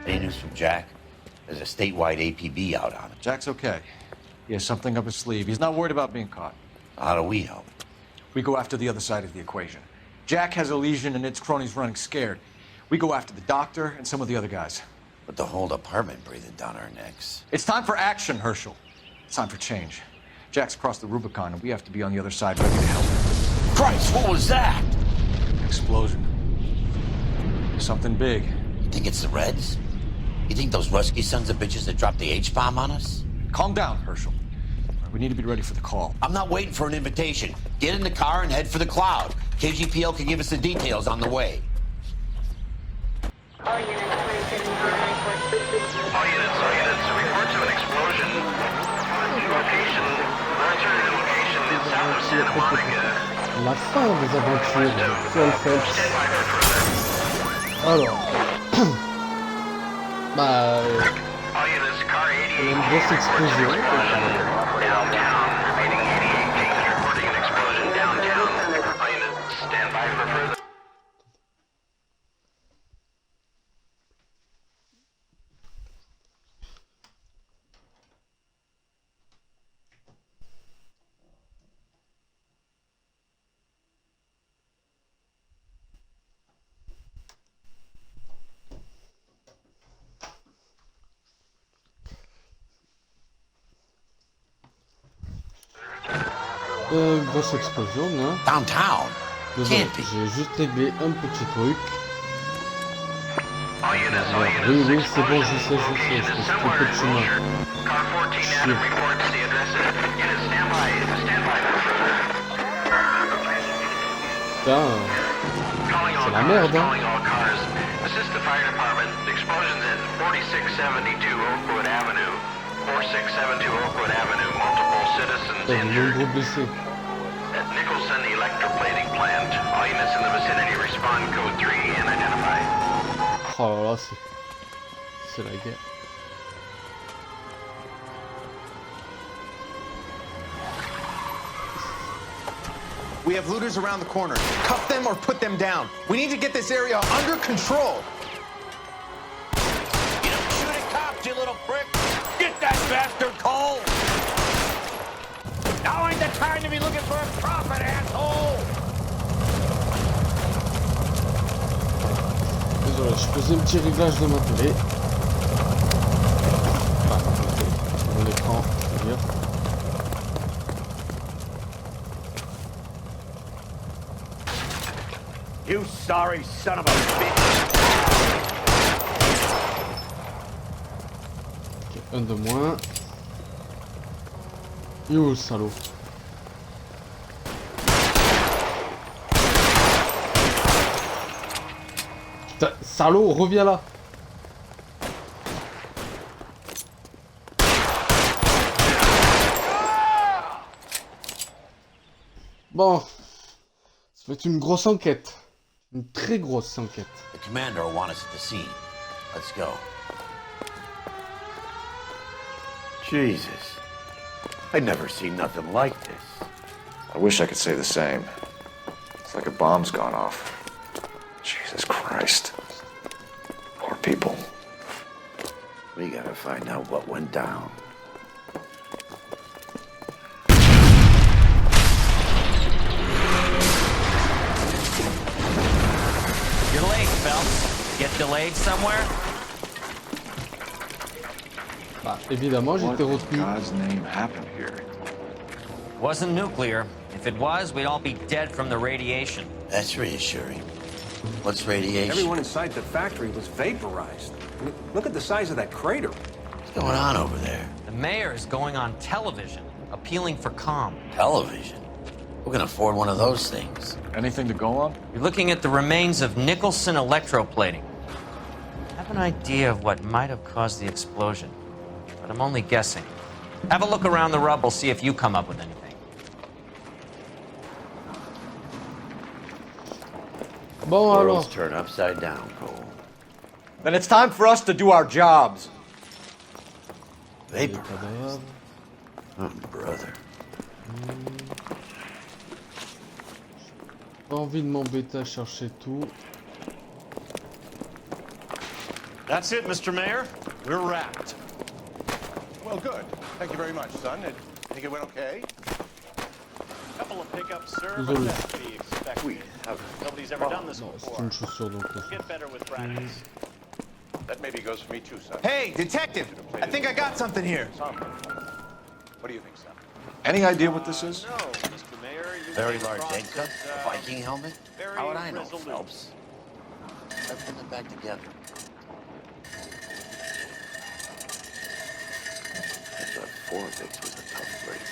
Any news from Jack? There's a statewide APB out on him. Jack's okay. He has something up his sleeve. He's not worried about being caught. How do we help? We go after the other side of the equation. Jack has a legion and its cronies running scared. We go after the doctor and some of the other guys. But the whole department breathing down our necks. It's time for action, Herschel. It's time for change. Jack's crossed the Rubicon, and we have to be on the other side ready to help him. Christ, what was that? Explosion. Something big. You think it's the Reds? You think those Rusky sons of bitches that dropped the H-bomb on us? Calm down, Herschel. We need to be ready for the call. I'm not waiting for an invitation. Get in the car and head for the cloud. KGPL can give us the details on the way. All units, report to an explosion. Location, alternative location is south of Santa Monica. La fin des aventures de Phelps. Alors, bah, All units, car 88. une grosse explosion. Downtown, remaining 88 cases reporting an explosion downtown. All units, stand by for further. Grosse explosion, hein. Downtown? Désolé, Can't be. j'ai juste réglé un petit truc. All units, all units. Oui, oui, c'est bon, je sais, je fais un peu de chemin. Car 14 Adam reports the addresses. Units, stand by for further. Putain, Calling all c'est la cars, merde, hein. calling all cars. Assist the fire department. The explosion's in 4672 Oakwood Avenue. 4672 Oakwood Avenue. Multiple citizens Putain, injured. nombreux blessés. At Nicholson Electroplating Plant. All units in the vicinity respond code 3 and identify. Oh là là, c'est la guerre. We have looters around the corner. Cuff them or put them down. We need to get this area under control. You don't shoot at cops, you little prick! Get that bastard cold! Now ain't the time to be looking for a profit, asshole! Désolé, je faisais un petit réglage de ma télé. Enfin, de mon écran, je veux dire. You sorry son of a bitch! Ok, un de moins. Il est où le salaud? Putain, salaud, reviens là! Bon, ça va être une grosse enquête. Une très grosse enquête. The commander will want us at the scene. Let's go. Jesus. I've never seen nothing like this. I wish I could say the same. It's like a bomb's gone off. Jesus Christ. Poor people. We gotta find out what went down. You're late, Phelps. Get delayed somewhere? Bah, évidemment, What j'étais in retenu. God's name happened here? Wasn't nuclear. If it was, we'd all be dead from the radiation. That's reassuring. What's radiation? Everyone inside the factory was vaporized. I mean, look at the size of that crater. What's going on over there? The mayor is going on television, appealing for calm. Television? Who can afford one of those things? Anything to go on? You're looking at the remains of Nicholson electroplating. I have an idea of what might have caused the explosion, but I'm only guessing. Have a look around the rubble, see if you come up with anything. Bon alors, World's turned upside down, Cole. Then it's time for us to do our jobs. Vaporized. Oh, brother. Pas envie de m'embêter à chercher tout. That's it, Mr. Mayor. We're wrapped. Well, good. Thank you very much, son. I think it went okay. Couple of pickups, sir, Désolé. but that's to be expected. Nobody's ever done this Non, before. c'est une chaussure donc. Get better with practice. That maybe goes for me too, son. Hey, detective! I think I got something here. Son, what do you think, son? Any idea what this is? No, Mr. Mayor, you Very came large across egg cup, as, a Viking helmet. very How would I know, resolute. Phelps? Let's put them back together. I thought 4 bits was the tough rate.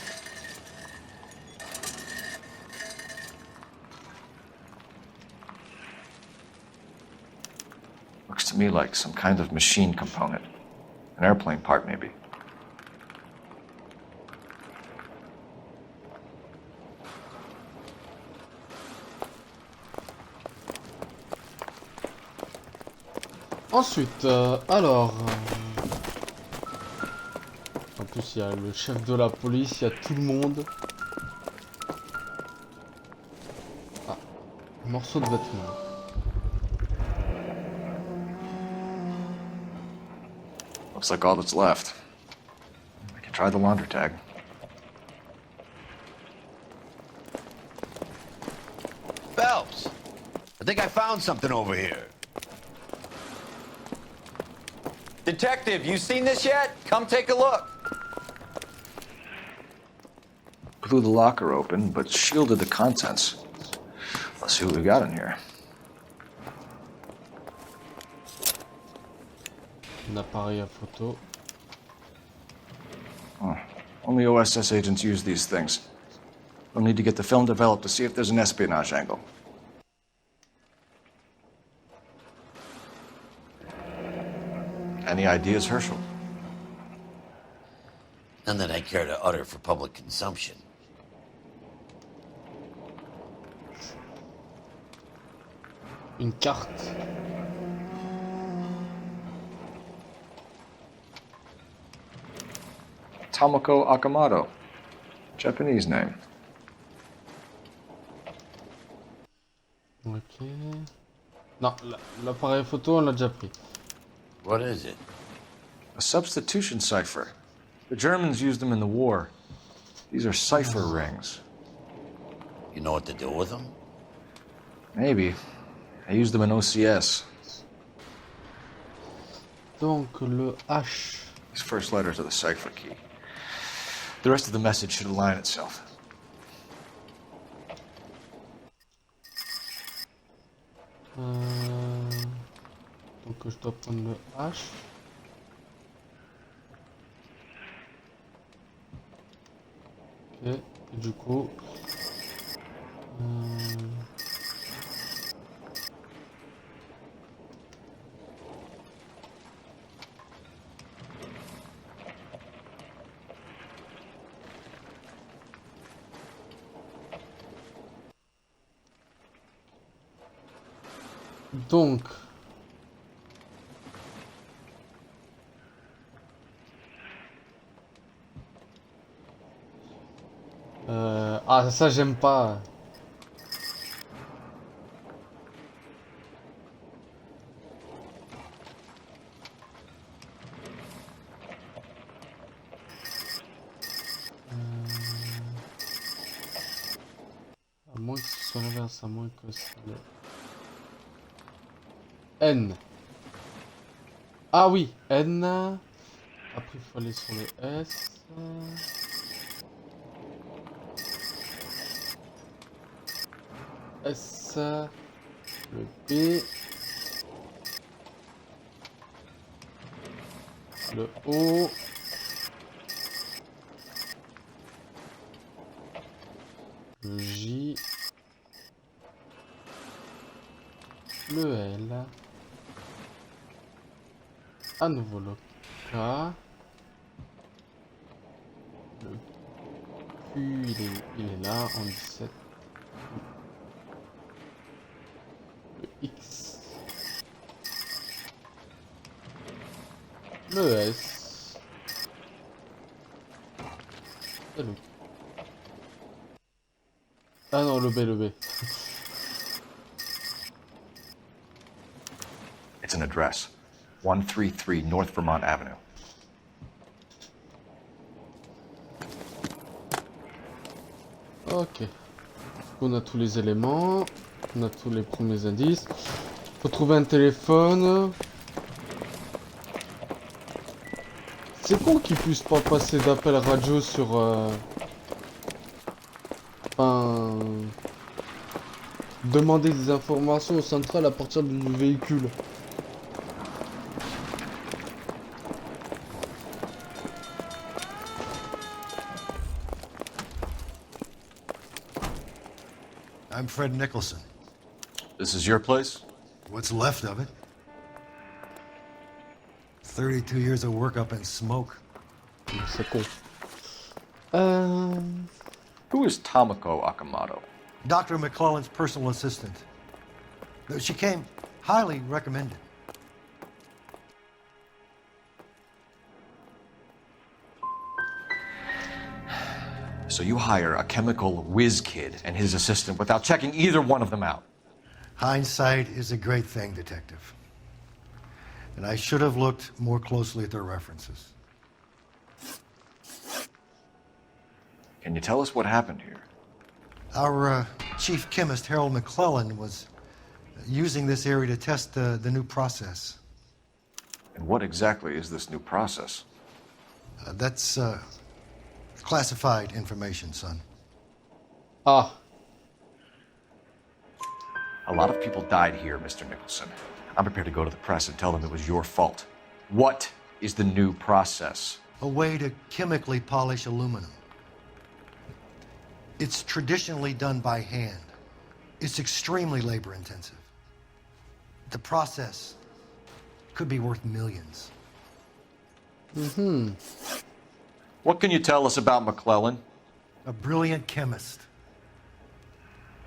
Looks to me like some kind of machine component. An airplane part, maybe. Ensuite, alors... En plus, il y a le chef de la police, il y a tout le monde. Ah, un morceau de vêtement. Looks like all that's left. We can try the laundry tag. Phelps! I think I found something over here. Detective, you seen this yet? Come take a look. Blew the locker open, but shielded the contents. Let's see what we got in here. Un appareil à photo. Oh, only OSS agents use these things. We'll need to get the film developed to see if there's an espionage angle. Any ideas, Herschel? None that I care to utter for public consumption. Une carte. Tomoko Akamoto. Japanese name. Ok. Non, l'appareil photo, on l'a déjà pris. What is it? A substitution cipher. The Germans used them in the war. These are cipher rings. You know what to do with them? Maybe. I used them in OCS. Donc, le H. These first letters are the cipher key. The rest of the message should align itself. Donc, je dois prendre le H. Ok, et du coup... Donc... Ah, ça j'aime pas. À moins que ce soit l'inverse, à moins que c'est le... N. Ah oui, N. Après il faut aller sur le S. S, le B, le O, le J, le L, à nouveau le K, le Q il est là en 17. X, le S et le... Ah non, le B. It's an address. 133 North Vermont Avenue. Ok. On a tous les éléments. On a tous les premiers indices. Faut trouver un téléphone. C'est con qu'ils puissent pas passer d'appel radio sur... Enfin... Demander des informations au central à partir du véhicule. I'm Fred Nicholson. This is your place? What's left of it? 32 years of work up in smoke. C'est con. Who is Tomoko Akamoto? Dr. McClellan's personal assistant. She came highly recommended. So you hire a chemical whiz kid and his assistant without checking either one of them out? Hindsight is a great thing, Detective. And I should have looked more closely at their references. Can you tell us what happened here? Our chief chemist, Harold McClellan, was using this area to test the new process. And what exactly is this new process? That's classified information, son. Ah. A lot of people died here, Mr. Nicholson. I'm prepared to go to the press and tell them it was your fault. What is the new process? A way to chemically polish aluminum. It's traditionally done by hand. It's extremely labor intensive. The process could be worth millions. What can you tell us about McClellan? A brilliant chemist.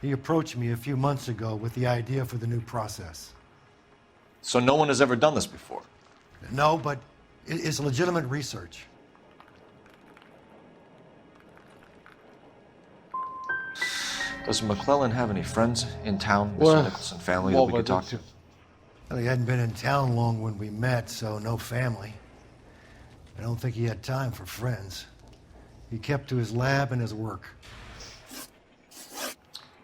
He approached me a few months ago with the idea for the new process. So no one has ever done this before? No, but it's legitimate research. Does McClellan have any friends in town, Mr. Nicholson family, that we could talk to? Well, he hadn't been in town long when we met, so no family. I don't think he had time for friends. He kept to his lab and his work.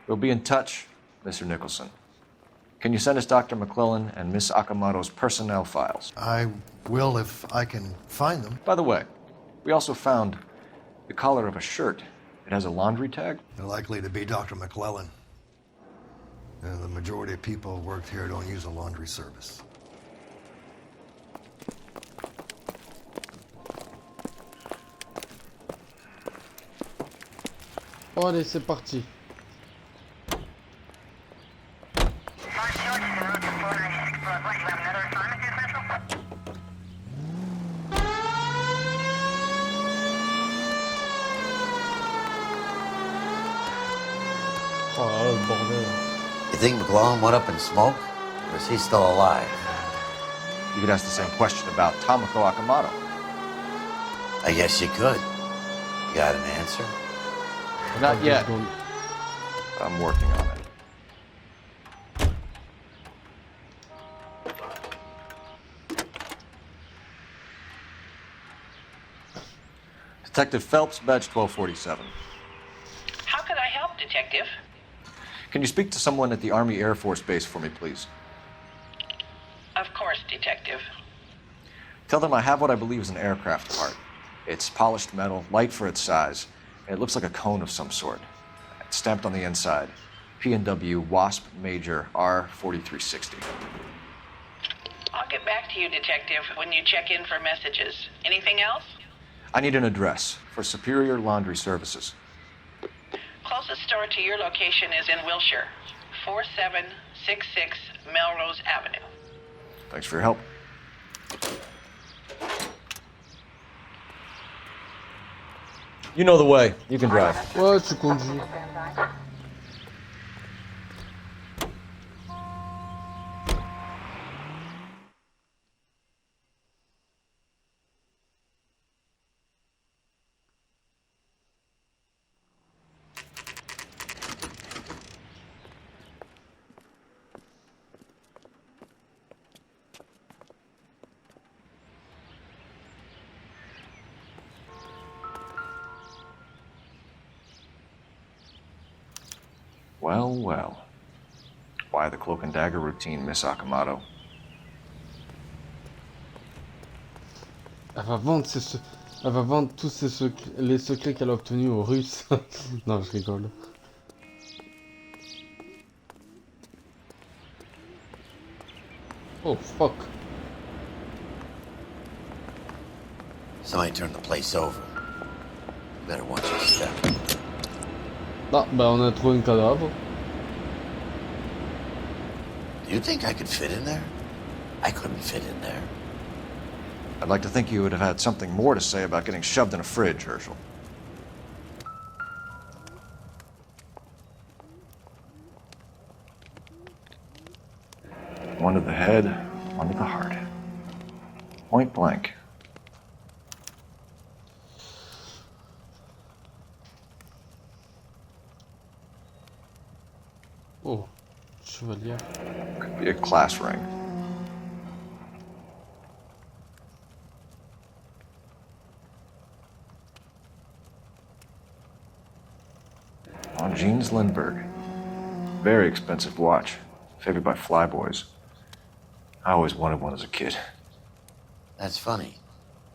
We'll be in touch, Mr. Nicholson. Can you send us Dr. McClellan and Miss Akamoto's personnel files? I will if I can find them. By the way, we also found the collar of a shirt. It has a laundry tag? They're likely to be Dr. McClellan. The majority of people who worked here don't use a laundry service. Oh, allez, c'est parti. Oh là là, le bordel. You think McClellan went up in smoke? Or is he still alive? You could ask the same question about Tomoko Akamoto. I guess you could. You got an answer? Not yet. I'm working on it. Detective Phelps, badge 1247. How could I help, Detective? Can you speak to someone at the Army Air Force Base for me, please? Of course, Detective. Tell them I have what I believe is an aircraft part. It's polished metal, light for its size, and it looks like a cone of some sort. It's stamped on the inside. P&W Wasp Major R4360. I'll get back to you, Detective, when you check in for messages. Anything else? I need an address for Superior Laundry Services. Closest store to your location is in Wilshire, 4766 Melrose Avenue. Thanks for your help. You know the way. You can drive. Ouais, tu conduis. Well, well. Why the cloak and dagger routine, Miss Akamoto? Elle va vendre Elle va vendre tous les secrets qu'elle a obtenus aux Russes. Non, je rigole. Oh, fuck. Somebody turned the place over. Better watch your step. Ah, bah on a trouvé un cadavre. Do you think I could fit in there? I couldn't fit in there. I'd like to think you would have had something more to say about getting shoved in a fridge, Herschel. One to the head, one to the heart. Point blank. Oh, chevalier. Could be a class ring. On Jeans Lindbergh. Very expensive watch. Favored by flyboys. I always wanted one as a kid. That's funny.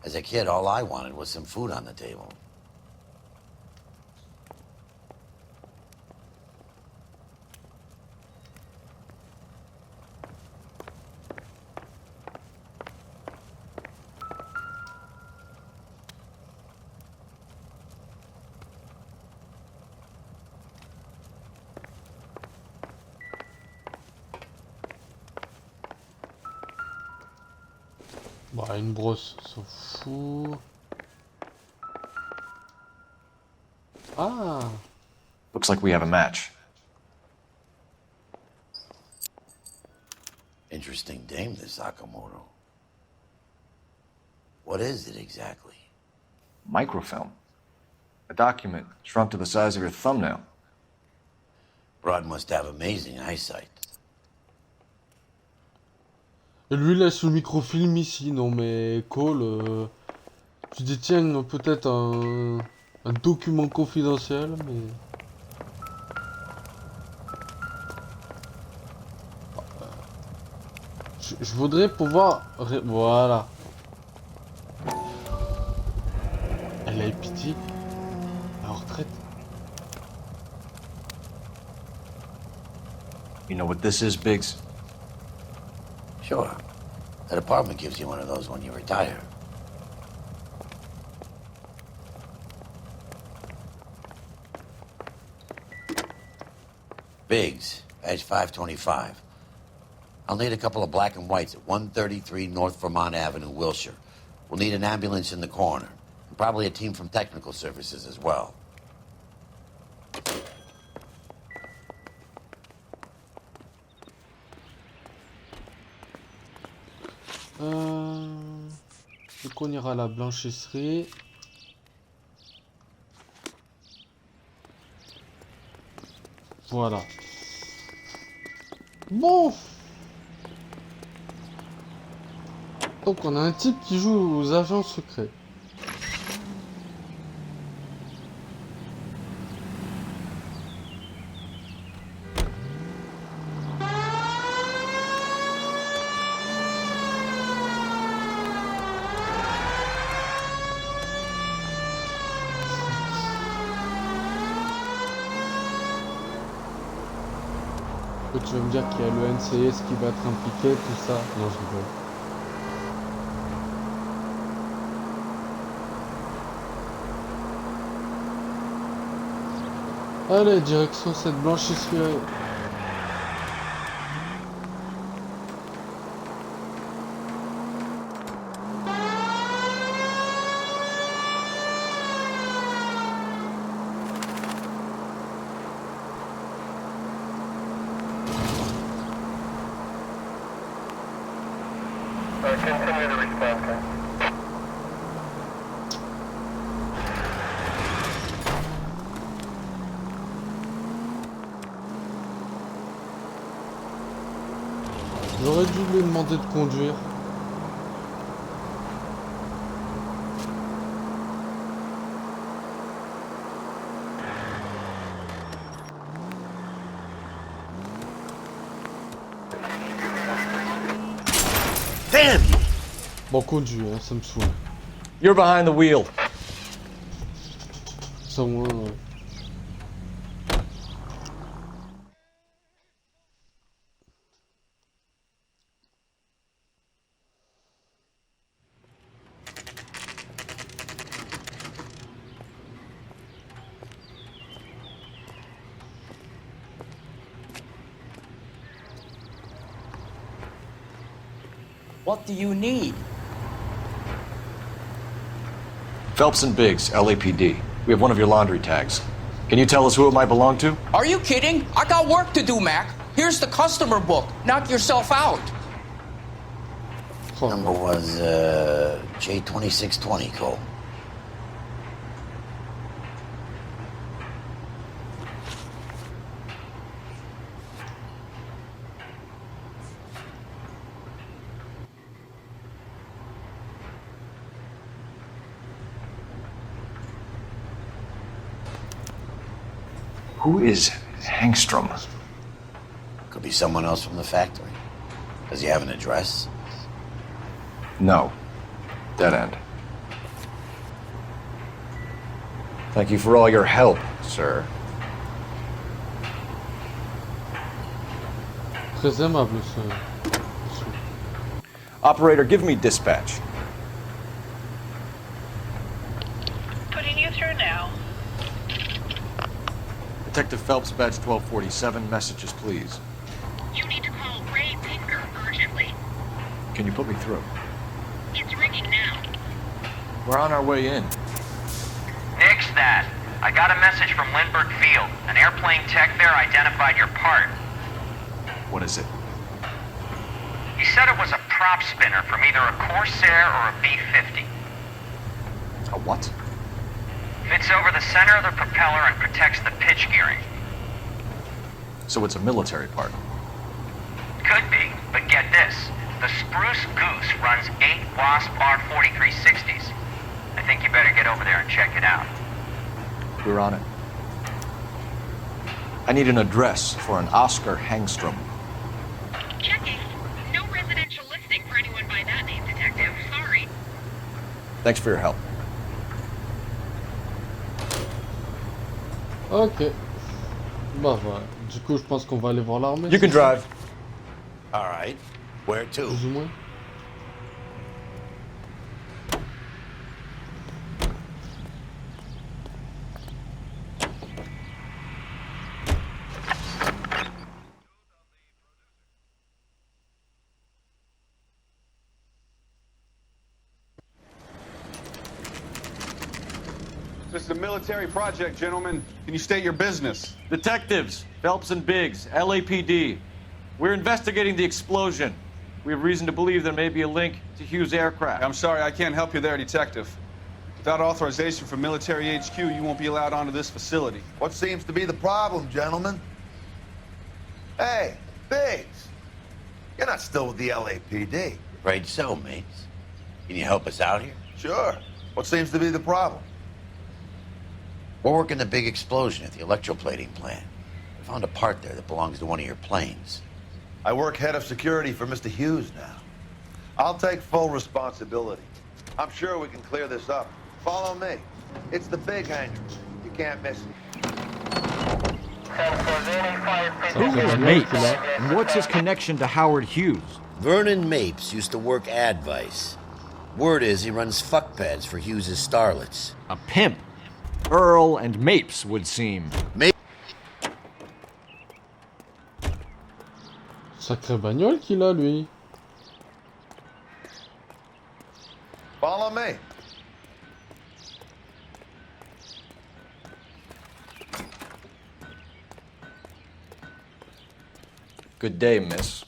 As a kid, all I wanted was some food on the table. Bah, une brosse, s'en fout. Ah! Looks like we have a match. Interesting dame, this Sakamoto. What is it exactly? Microfilm. A document shrunk to the size of your thumbnail. Broad must have amazing eyesight. Et lui laisse le microfilm ici, non mais Cole, tu détiens peut-être un document confidentiel, mais... Je voudrais pouvoir... Voilà. Elle a eu pitié. La retraite. You know what this is, Biggs? Sure. That apartment gives you one of those when you retire. Biggs, badge 525. I'll need a couple of black and whites at 133 North Vermont Avenue, Wilshire. We'll need an ambulance in the corner. And probably a team from technical services as well. Donc on ira à la blanchisserie. Voilà. Bon. Donc on a un type qui joue aux agents secrets. Tu vas me dire qu'il y a le NCS qui va être impliqué, tout ça. Non, je rigole. Allez, direction cette blanchisserie. Continue to respond, sir. J'aurais dû lui demander de conduire. Damn you! Bon, conduit, hein, ça me saoule. You're behind the wheel. Ça, au moins... What do you need? Phelps and Biggs, LAPD. We have one of your laundry tags. Can you tell us who it might belong to? Are you kidding? I got work to do, Mac. Here's the customer book. Knock yourself out. Number was J2620, Cole. Who is Hangstrom? Could be someone else from the factory. Does he have an address? No. Dead end. Thank you for all your help, sir. Très aimable, ça. Operator, give me dispatch. Putting you through now. Detective Phelps, badge 1247, messages, please. You need to call Ray Pinker urgently. Can you put me through? It's ringing now. We're on our way in. Nix that. I got a message from Lindbergh Field. An airplane tech there identified your part. What is it? He said it was a prop spinner from either a Corsair or a B-50. A what? Fits over the center of the propeller and protects the pitch gearing. So it's a military part. Could be, but get this. The Spruce Goose runs 8 Wasp R4360s. I think you better get over there and check it out. We're on it. I need an address for an Oscar Hangstrom. Checking. No residential listing for anyone by that name, Detective. Sorry. Thanks for your help. Ok. Bah voilà. Du coup, je pense qu'on va aller voir l'armée. You can drive. All right. Where to? Plus ou moins. This is a military project, gentlemen. Can you state your business? Detectives, Phelps and Biggs, LAPD. We're investigating the explosion. We have reason to believe there may be a link to Hughes' aircraft. I'm sorry, I can't help you there, Detective. Without authorization from military HQ, you won't be allowed onto this facility. What seems to be the problem, gentlemen? Hey, Biggs. You're not still with the LAPD. Afraid so, mates. Can you help us out here? Sure. What seems to be the problem? We're working the big explosion at the electroplating plant. We found a part there that belongs to one of your planes. I work head of security for Mr. Hughes now. I'll take full responsibility. I'm sure we can clear this up. Follow me. It's the big hangar. You can't miss it. Who is Mapes? And what's his connection to Howard Hughes? Vernon Mapes used to work Advice. Word is he runs fuck pads for Hughes' starlets. A pimp. Earl and Mapes would seem. Sacré bagnole qu'il a, lui. Follow me. Good day, miss.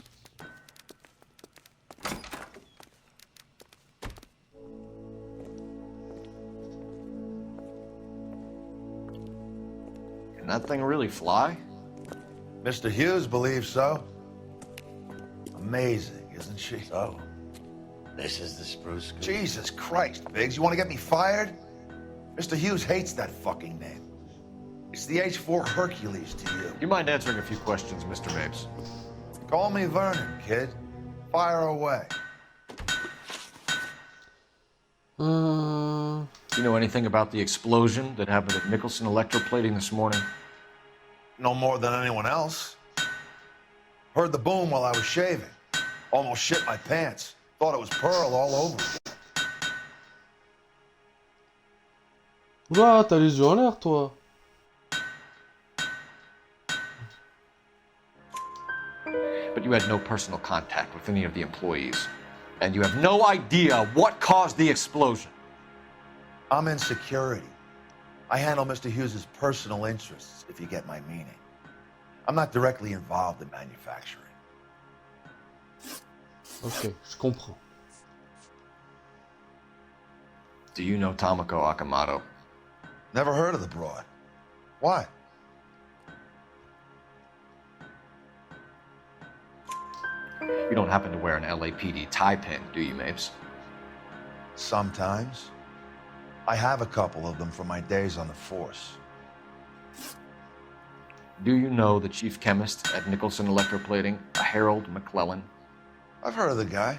Can that thing really fly? Mr. Hughes believes so. Amazing, isn't she? So, this is the Spruce Goose. Jesus Christ, Biggs, you want to get me fired? Mr. Hughes hates that fucking name. It's the H-4 Hercules to you. You mind answering a few questions, Mr. Mapes? Call me Vernon, kid. Fire away. Do you know anything about the explosion that happened at Nicholson Electroplating this morning? No more than anyone else. Heard the boom while I was shaving. Almost shit my pants. Thought it was Pearl all over. Oula, t'as les yeux en l'air, toi. But you had no personal contact with any of the employees. And you have no idea what caused the explosion. I'm in security. I handle Mr. Hughes's personal interests, if you get my meaning. I'm not directly involved in manufacturing. Ok, je comprends. Do you know Tomoko Akamoto? Never heard of the broad. Why? You don't happen to wear an LAPD tie pin, do you, Mapes? Sometimes. I have a couple of them from my days on the force. Do you know the chief chemist at Nicholson Electroplating, a Harold McClellan? I've heard of the guy.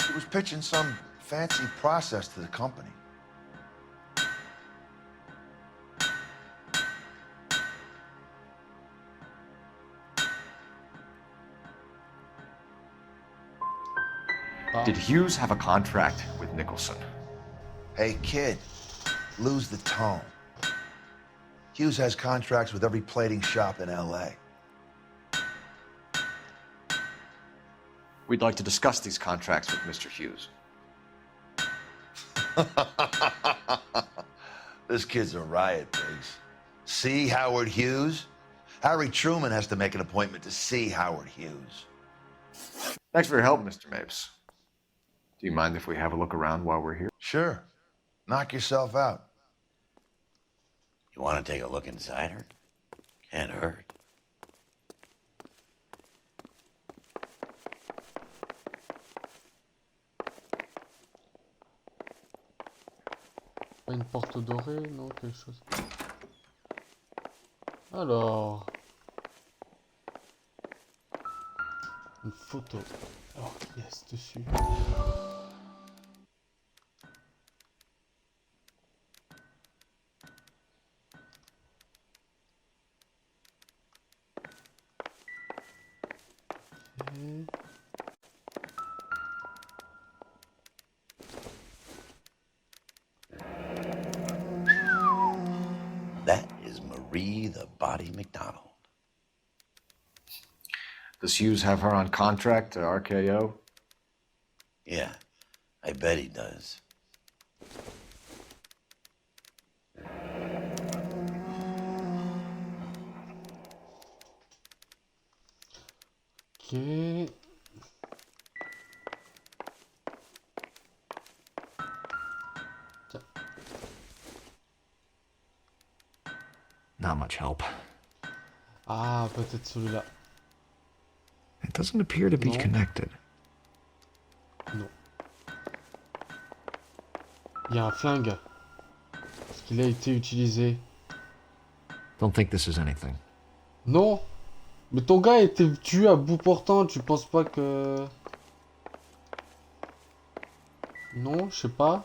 He was pitching some fancy process to the company. Did Hughes have a contract with Nicholson? Hey, kid, lose the tone. Hughes has contracts with every plating shop in L.A. We'd like to discuss these contracts with Mr. Hughes. This kid's a riot, Biggs. See Howard Hughes? Harry Truman has to make an appointment to see Howard Hughes. Thanks for your help, Mr. Mapes. Do you mind if we have a look around while we're here? Sure. Knock yourself out. You want to take a look inside her? Can't hurt. Pas une porte dorée, non, quelque chose. Alors. Une photo. Alors, yes, dessus. That is Marie the Body McDonald. Does Hughes have her on contract to RKO? Yeah, I bet he does. Ok. Tiens. Not much help. Ah, peut-être celui-là. It doesn't appear to be Non. connected. Non. Il y a un flingue. Est-ce qu'il a été utilisé? Don't think this is anything. Non. Mais ton gars a été tué à bout portant, tu penses pas que... Non, je sais pas.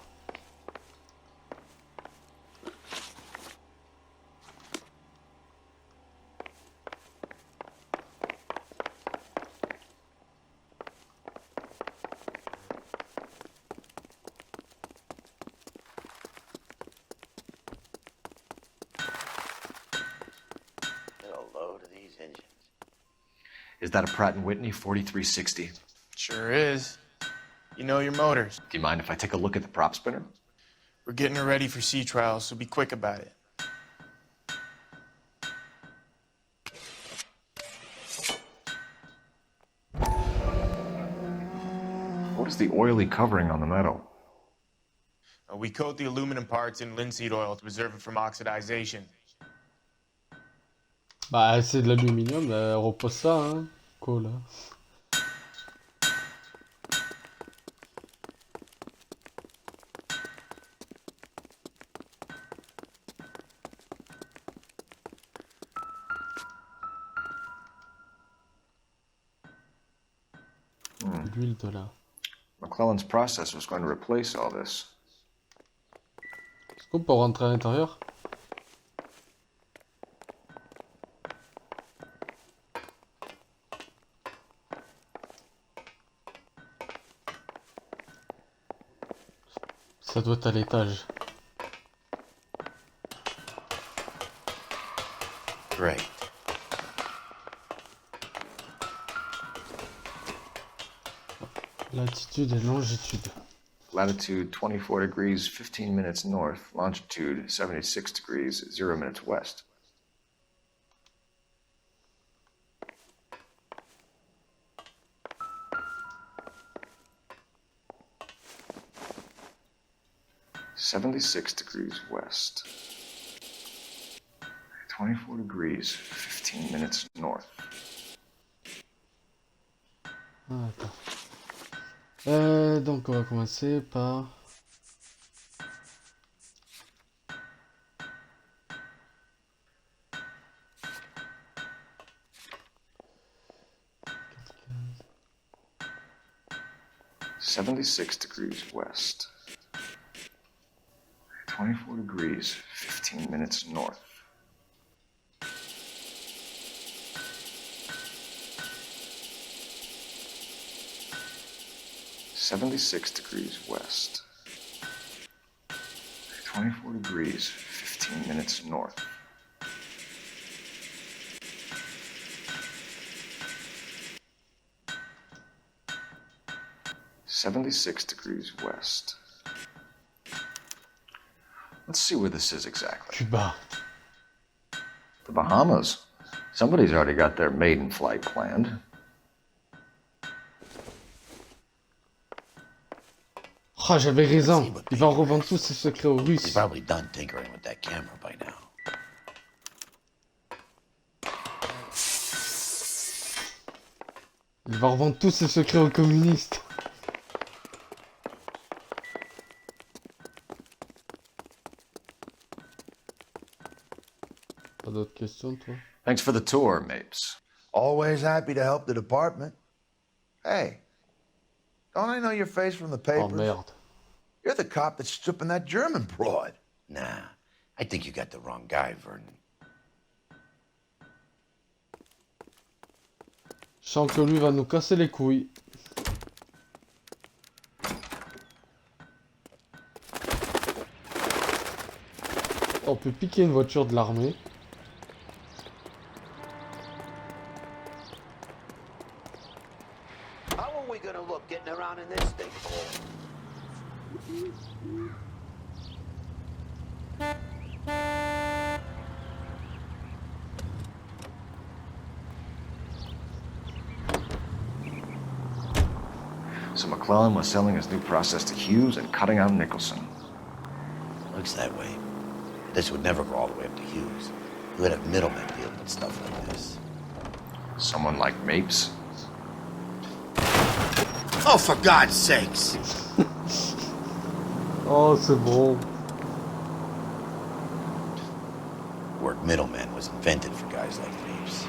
Is that a Pratt & Whitney 4360? Sure is. You know your motors. Do you mind if I take a look at the prop spinner? We're getting her ready for sea trials, so be quick about it. What is the oily covering on the metal? We coat the aluminum parts in linseed oil to preserve it from oxidization. Bah, c'est de l'aluminium, repose ça, hein. Cool, hein. L'huile de là. McClellan's process was going to replace all this. Est-ce qu'on peut rentrer à l'intérieur? Ça doit être à l'étage. Great. Latitude et longitude. Latitude 24 degrees 15 minutes north, longitude 76 degrees 0 minutes west. (76°W). 24 degrees 15 minutes north. Ah, attends. Donc on va commencer par... (76°W). 24 degrees 15 minutes north. (76°W). 24 degrees 15 minutes north. (76°W). Let's see where this is exactly. Cuba. The Bahamas. Somebody's already got their maiden flight planned. Ah, j'avais raison. Il va revendre tous ses secrets aux Russes. He's probably done tinkering with that camera by now. Il va revendre tous ses secrets aux communistes. Pas d'autres questions, toi? Thanks for the tour, Mapes. Always happy to help the department. Hey, don't I know your face from the papers? Oh, merde. You're the cop that's stripping that German broad. Nah, I think you got the wrong guy, Vernon. Je sens que lui va nous casser les couilles. On peut piquer une voiture de l'armée. How are we gonna look getting around in this thing? So McClellan was selling his new process to Hughes and cutting out Nicholson. Looks that way. This would never go all the way up to Hughes. You would have middlemen dealing with stuff like this. Someone like Mapes? Oh, for God's sakes! Oh, c'est bon. Word middleman was invented for guys like Mapes.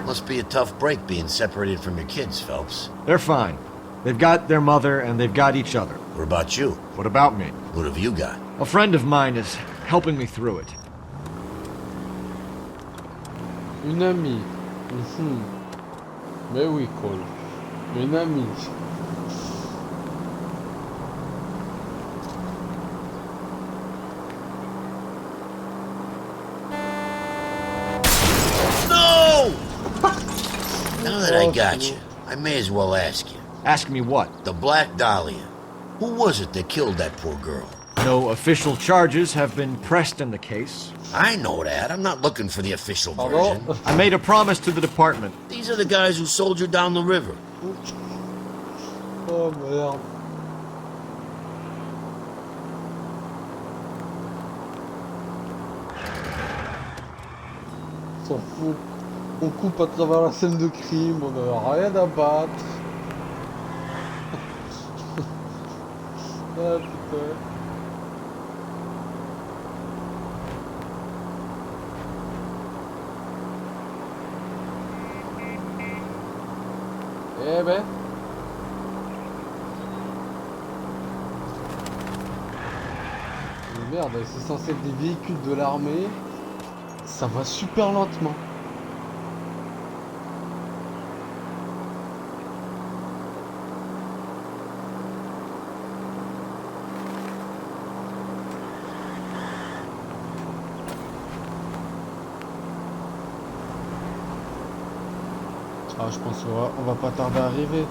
Must be a tough break being separated from your kids, Phelps. They're fine. They've got their mother and they've got each other. What about you? What about me? What have you got? A friend of mine is helping me through it. Une amie. Mais oui, Cole. Une amie. No! Now that I got you, I may as well ask you. Ask me what? The Black Dahlia. Who was it that killed that poor girl? No official charges have been pressed in the case. I know that. I'm not looking for the official version. I made a promise to the department. These are the guys who sold you down the river. Oh, merde. S'en fout. On coupe à travers la scène de crime, on n'a rien à battre. Ah putain. Eh ben. Mais merde, c'est censé être des véhicules de l'armée. Ça va super lentement. Ah, je pense qu'on va pas tarder à arriver.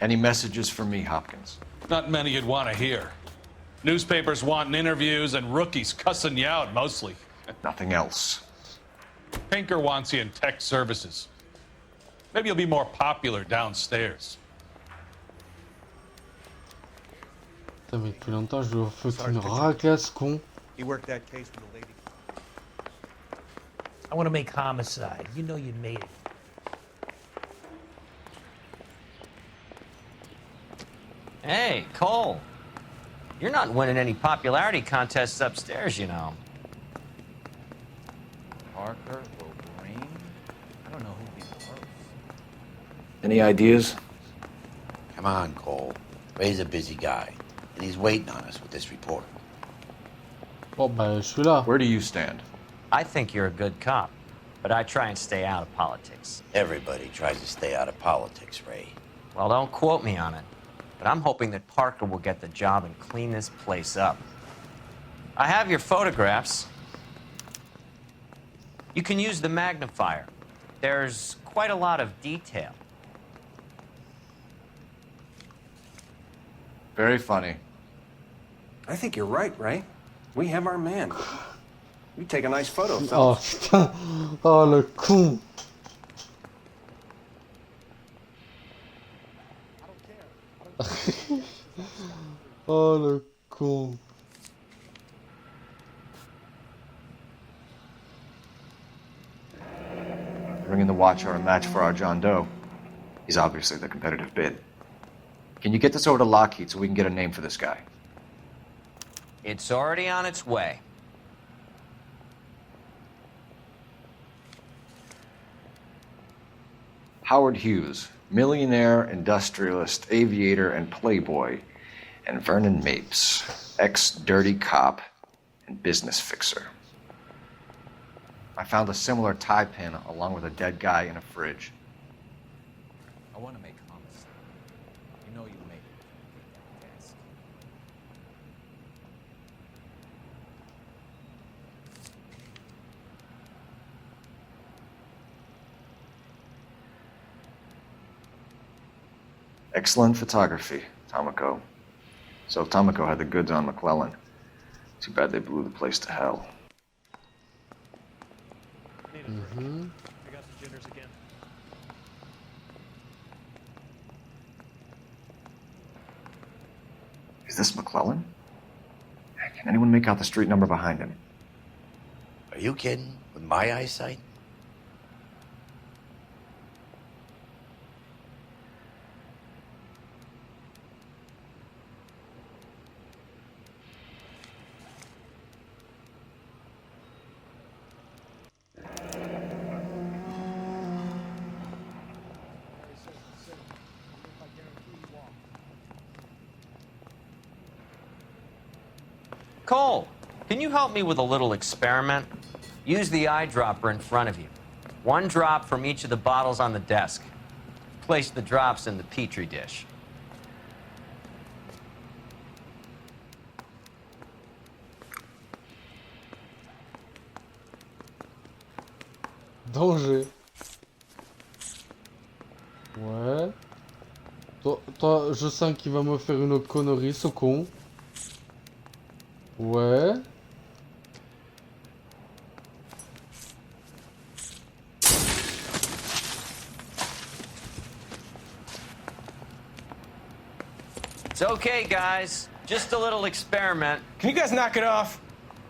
Any messages for me, Hopkins? Not many you'd want to hear. Newspapers wanting interviews and rookies cussing you out, mostly. Nothing else. Pinker wants you in tech services. Maybe you'll be more popular downstairs. Putain, mais depuis longtemps, je lui fais une raclasse con. He worked that case with a lady. I want to make homicide. You know you made it. Hey, Cole. You're not winning any popularity contests upstairs, you know. Parker or Green? I don't know who'd be close. Any ideas? Come on, Cole. Ray's a busy guy, and he's waiting on us with this report. Bon, bah, je suis là. Where do you stand? I think you're a good cop, but I try and stay out of politics. Everybody tries to stay out of politics, Ray. Well, don't quote me on it, but I'm hoping that Parker will get the job and clean this place up. I have your photographs. You can use the magnifier. There's quite a lot of detail. Very funny. I think you're right, Ray. We have our man. You take a nice photo, Oh fellas. putain. Oh le con. Oh le con. Bringing the watch are a match for our John Doe. He's obviously the competitive bid. Can you get this over to Lockheed so we can get a name for this guy? It's already on its way. Howard Hughes, millionaire, industrialist, aviator, and playboy, and Vernon Mapes, ex-dirty cop and business fixer. I found a similar tie pin along with a dead guy in a fridge. I want to make homicide. You know you made it. Desk. Excellent photography, Tomoko. So Tomoko had the goods on McClellan. Too bad they blew the place to hell. I got the jitters again. Is this McClellan? Can anyone make out the street number behind him? Are you kidding? With my eyesight? Cole, can you help me with a little experiment? Use the eyedropper in front of you. One drop from each of the bottles on the desk. Place the drops in the petri dish. Danger. Ouais. Toi, je sens qu'il va me faire une connerie, ce con. Ouais. It's okay, guys. Just a little experiment. Can you guys knock it off?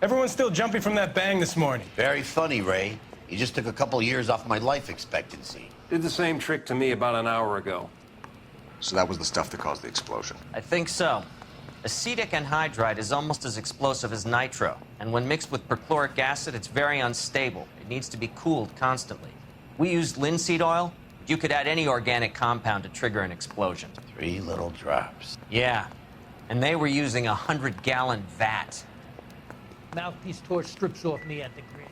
Everyone's still jumping from that bang this morning. Very funny, Ray. You just took a couple years off my life expectancy. Did the same trick to me about an hour ago. So that was the stuff that caused the explosion. I think so. Acetic anhydride is almost as explosive as nitro, and when mixed with perchloric acid, it's very unstable. It needs to be cooled constantly. We used linseed oil. You could add any organic compound to trigger an explosion. 3 little drops. Yeah, and they were using a 100-gallon vat. Mouthpiece torch strips off me at the grid.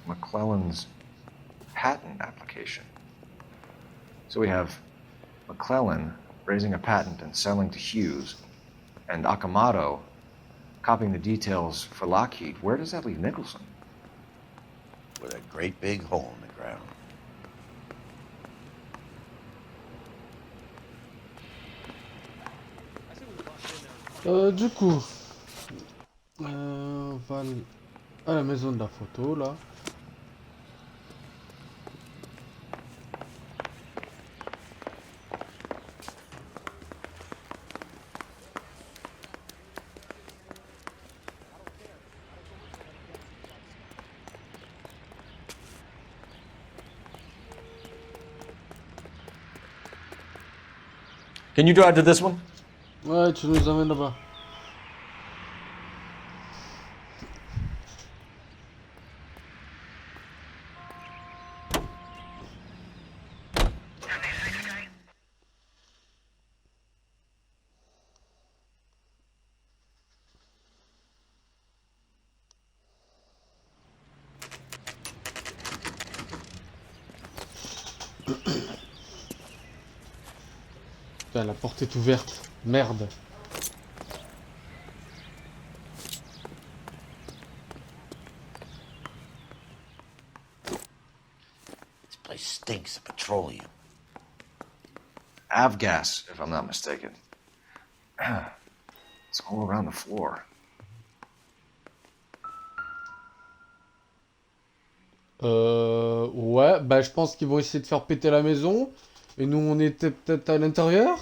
McClellan's patent application. So we have McClellan raising a patent and selling to Hughes, and Akamoto copying the details for Lockheed. Where does that leave Nicholson? With a great big hole in the ground. Du coup, on va à la maison de la photo là. Can you drive to this one? Ouais, tu nous amènes là-bas. Putain, la porte est ouverte. Merde. This place stinks of petroleum. Avgas, if I'm not mistaken. It's all around the floor. Ouais, bah je pense qu'ils vont essayer de faire péter la maison. Et nous, on était peut-être à l'intérieur.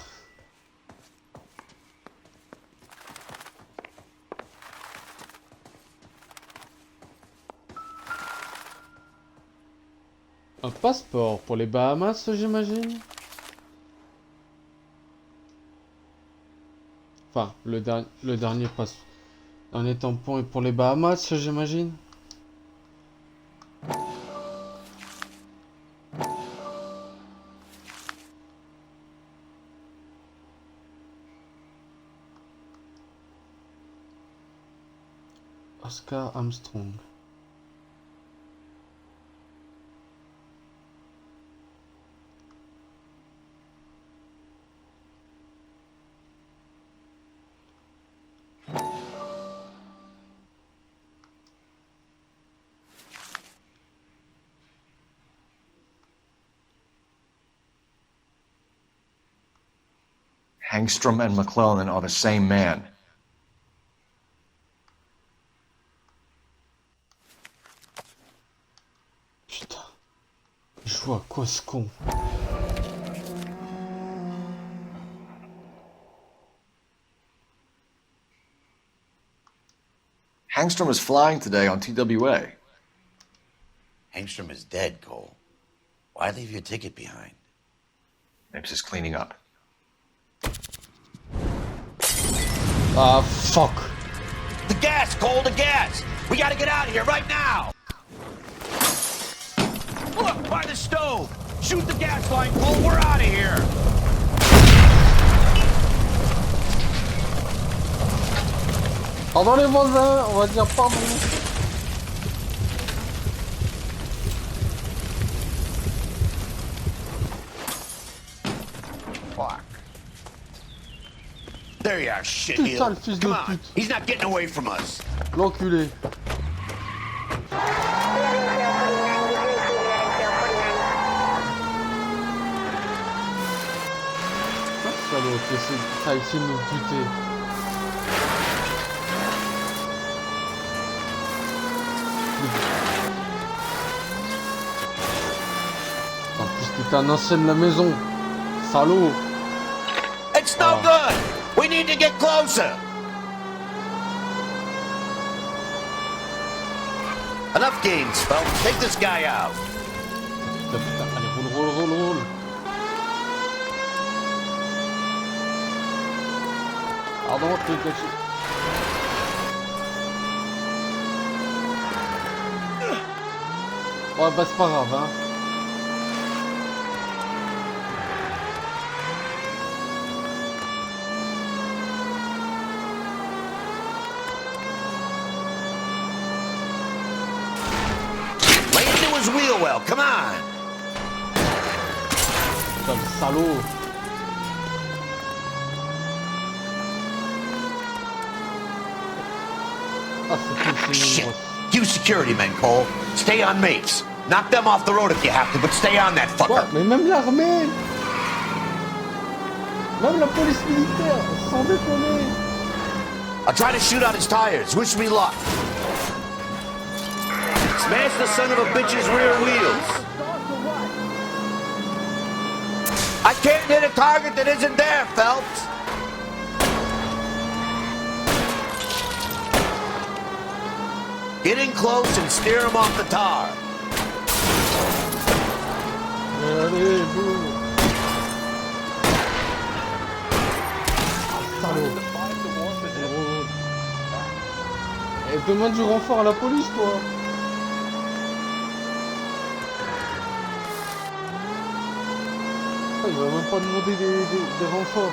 Un passeport pour les Bahamas, j'imagine. Enfin, le dernier passeport. Dernier tampon est pour les Bahamas, j'imagine. Oscar Armstrong. Hangstrom and McClellan are the same man. Oh, ce con. Hangstrom is flying today on TWA. Hangstrom is dead, Cole. Why leave your ticket behind? Nips is cleaning up. Ah, fuck. The gas, Cole, the gas! We gotta get out of here right now! Look, by the stove! Shoot the gas line, Cole, we're out of here! Pardon les voisins, on va dire pardon. Fuck. There you are, shit Putain, le fils de pute. He's not getting away from us. L'enculé. Ça va essayer de nous buter. En plus, t'étais un ancien de la maison. Salaud. It's no good! We need to get closer! Enough games, folks. Take this guy out. Putain, allez, roule. Pardon, t'es caché. Ouais, bah c'est pas grave, hein. Lay into his wheel well, come on! Putain, le salaud. Ah, c'est Shit! You security men, Cole. Stay on mates. Knock them off the road if you have to, but stay on that fucker. Ouais, mais même l'armée, même la police militaire, sans déconner. I'll try to shoot out his tires. Wish me luck. Smash the son of a bitch's rear wheels. I can't hit a target that isn't there, Phelps. Get in close and steer him off the tar. Allez, boum. Salaud. Et demande du renfort à la police, toi. Ah, il va même pas demander des renforts.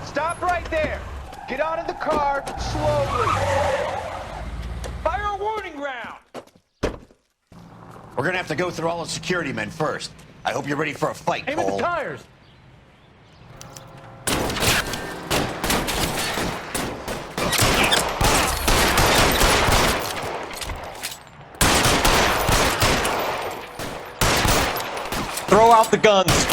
Stop right there. Get out of the car slowly. Fire a warning round. We're gonna have to go through all the security men first. I hope you're ready for a fight, Aim at Cole. the tires. Throw out the guns.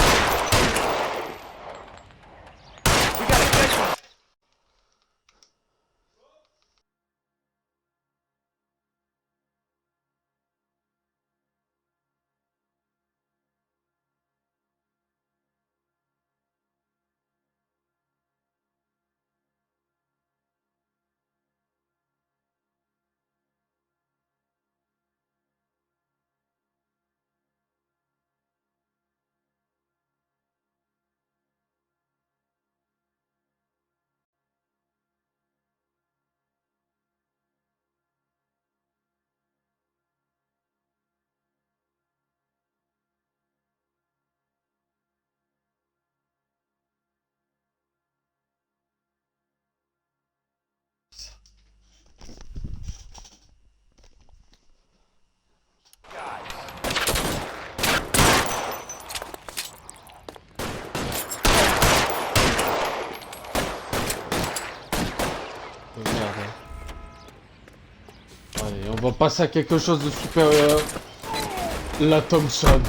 Allez, on va passer à quelque chose de supérieur. La Thompson.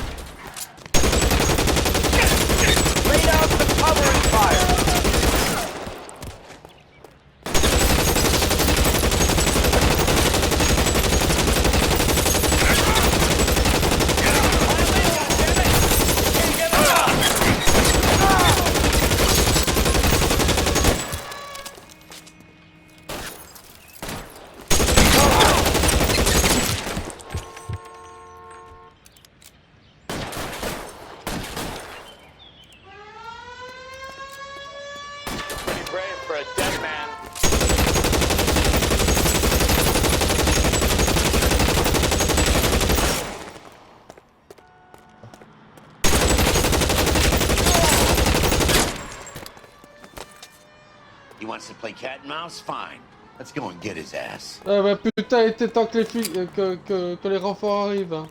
Play cat and mouse? Fine. Let's go and get his ass. Eh bah putain, il était temps que les filles, que les renforts arrivent. Hein.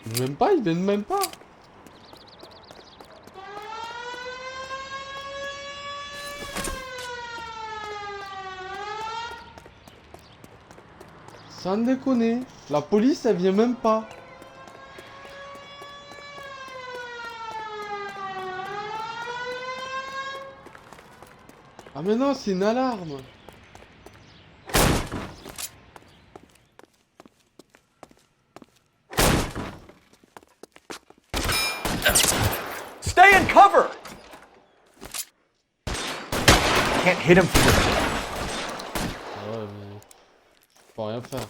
Ils viennent même pas. Sans déconner, la police elle vient même pas. Ah mais non, c'est une alarme. Stay in cover! Can't hit him from the... Ouais, mais... Faut rien faire.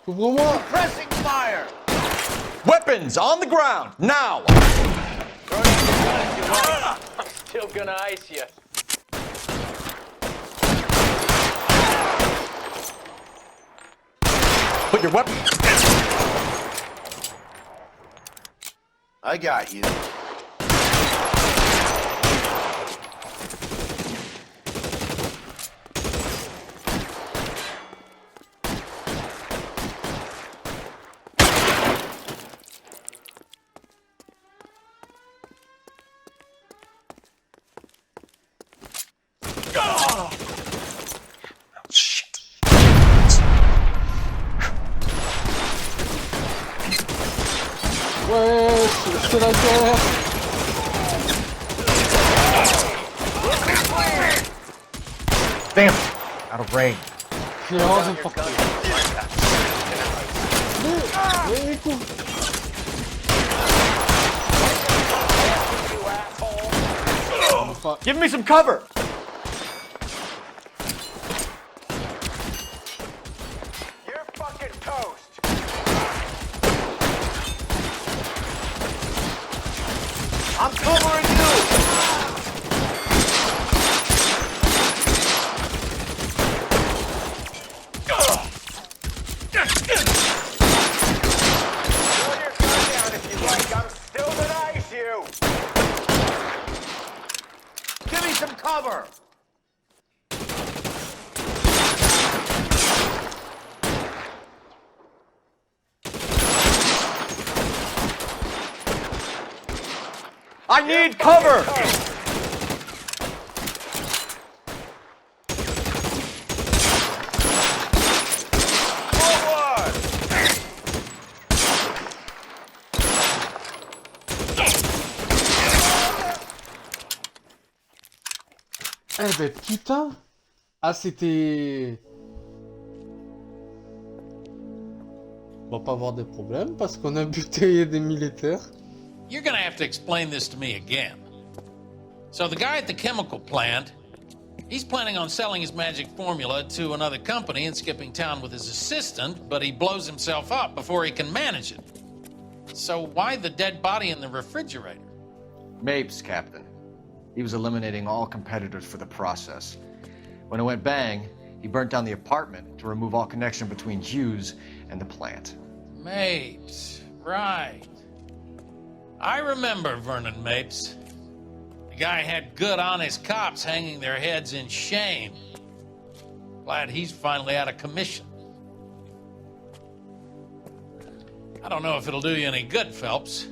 Couvre-moi! Pressing fire! Weapons on the ground, now! I'm still gonna ice you. Put your weapon... I got you. Ouais, c'est la guerre. Damn, out of range. J'ai vraiment porté. Mais écoute. Give me some cover! You're fucking toast. I'm covering you! Give me some cover! I need cover! Eh ben putain. Ah c'était... On va pas avoir des problèmes parce qu'on a buté des militaires. You're gonna have to explain this to me again. So the guy at the chemical plant, he's planning on selling his magic formula to another company and skipping town with his assistant, but he blows himself up before he can manage it. So why the dead body in the refrigerator? Mapes, Captain. He was eliminating all competitors for the process. When it went bang, he burnt down the apartment to remove all connection between Hughes and the plant. Mapes, right. I remember Vernon Mapes. The guy had good, honest cops hanging their heads in shame. Glad he's finally out of commission. I don't know if it'll do you any good, Phelps,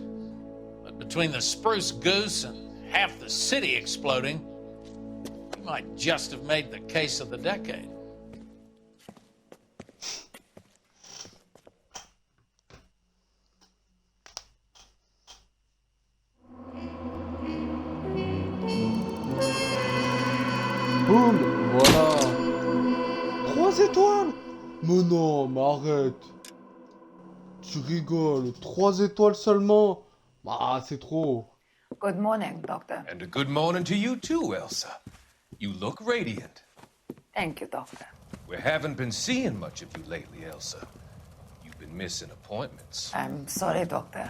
but between the spruce goose and half the city exploding, you might just have made the case of the decade. Boum, voilà. 3 étoiles. Mais non, mais arrête. Tu rigoles. 3 étoiles seulement. Ah, c'est trop. Good morning, Doctor. And a good morning to you too, Elsa. You look radiant. Thank you, Doctor. We haven't been seeing much of you lately, Elsa. You've been missing appointments. I'm sorry, Doctor.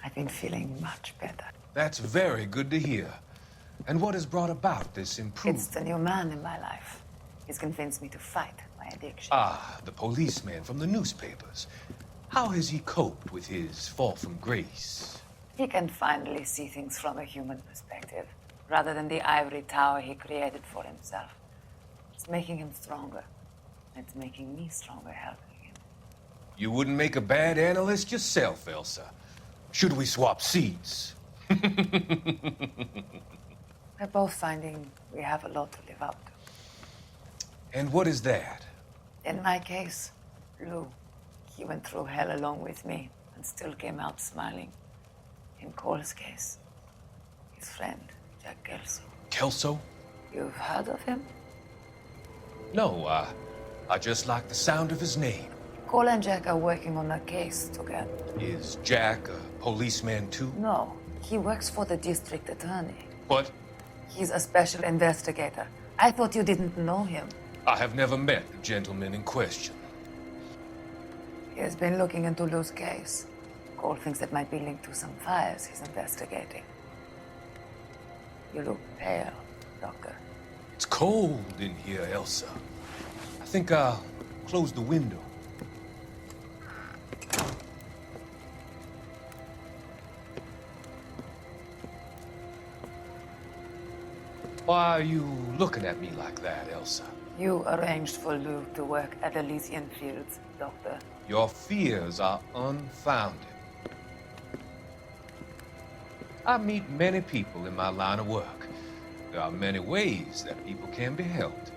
I've been feeling much better. That's very good to hear. And what has brought about this improvement? It's the new man in my life. He's convinced me to fight my addiction. Ah, the policeman from the newspapers. How has he coped with his fall from grace? He can finally see things from a human perspective, rather than the ivory tower he created for himself. It's making him stronger. It's making me stronger helping him. You wouldn't make a bad analyst yourself, Elsa. Should we swap seats? We're both finding we have a lot to live up to. And what is that? In my case, Lou. He went through hell along with me and still came out smiling. In Cole's case, his friend, Jack Kelso. Kelso? You've heard of him? No, I just like the sound of his name. Cole and Jack are working on a case together. Is Jack a policeman too? No, he works for the district attorney. What? He's a special investigator. I thought you didn't know him. I have never met the gentleman in question. He has been looking into Lou's case. Cole thinks it might be linked to some fires he's investigating. You look pale, Doctor. It's cold in here, Elsa. I think I'll close the window. Why are you looking at me like that, Elsa? You arranged for Lou to work at Elysian Fields, Doctor. Your fears are unfounded. I meet many people in my line of work. There are many ways that people can be helped.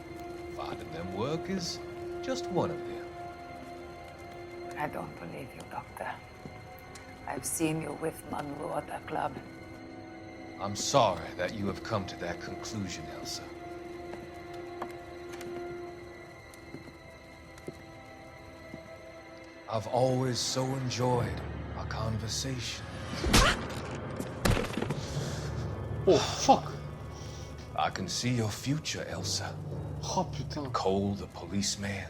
Finding them work is just one of them. I don't believe you, Doctor. I've seen you with Monroe at the club. I'm sorry that you have come to that conclusion, Elsa. I've always so enjoyed our conversation. Oh, fuck! I can see your future, Elsa. Oh, putain. Cole, the policeman,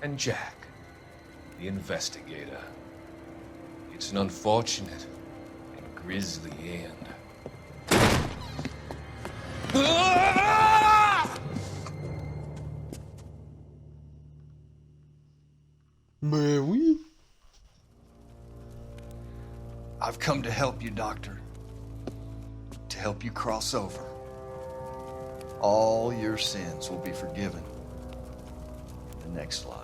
and Jack, the investigator. It's an unfortunate and grisly end. Mais oui. I've come to help you, Doctor. To help you cross over. All your sins will be forgiven in the next life.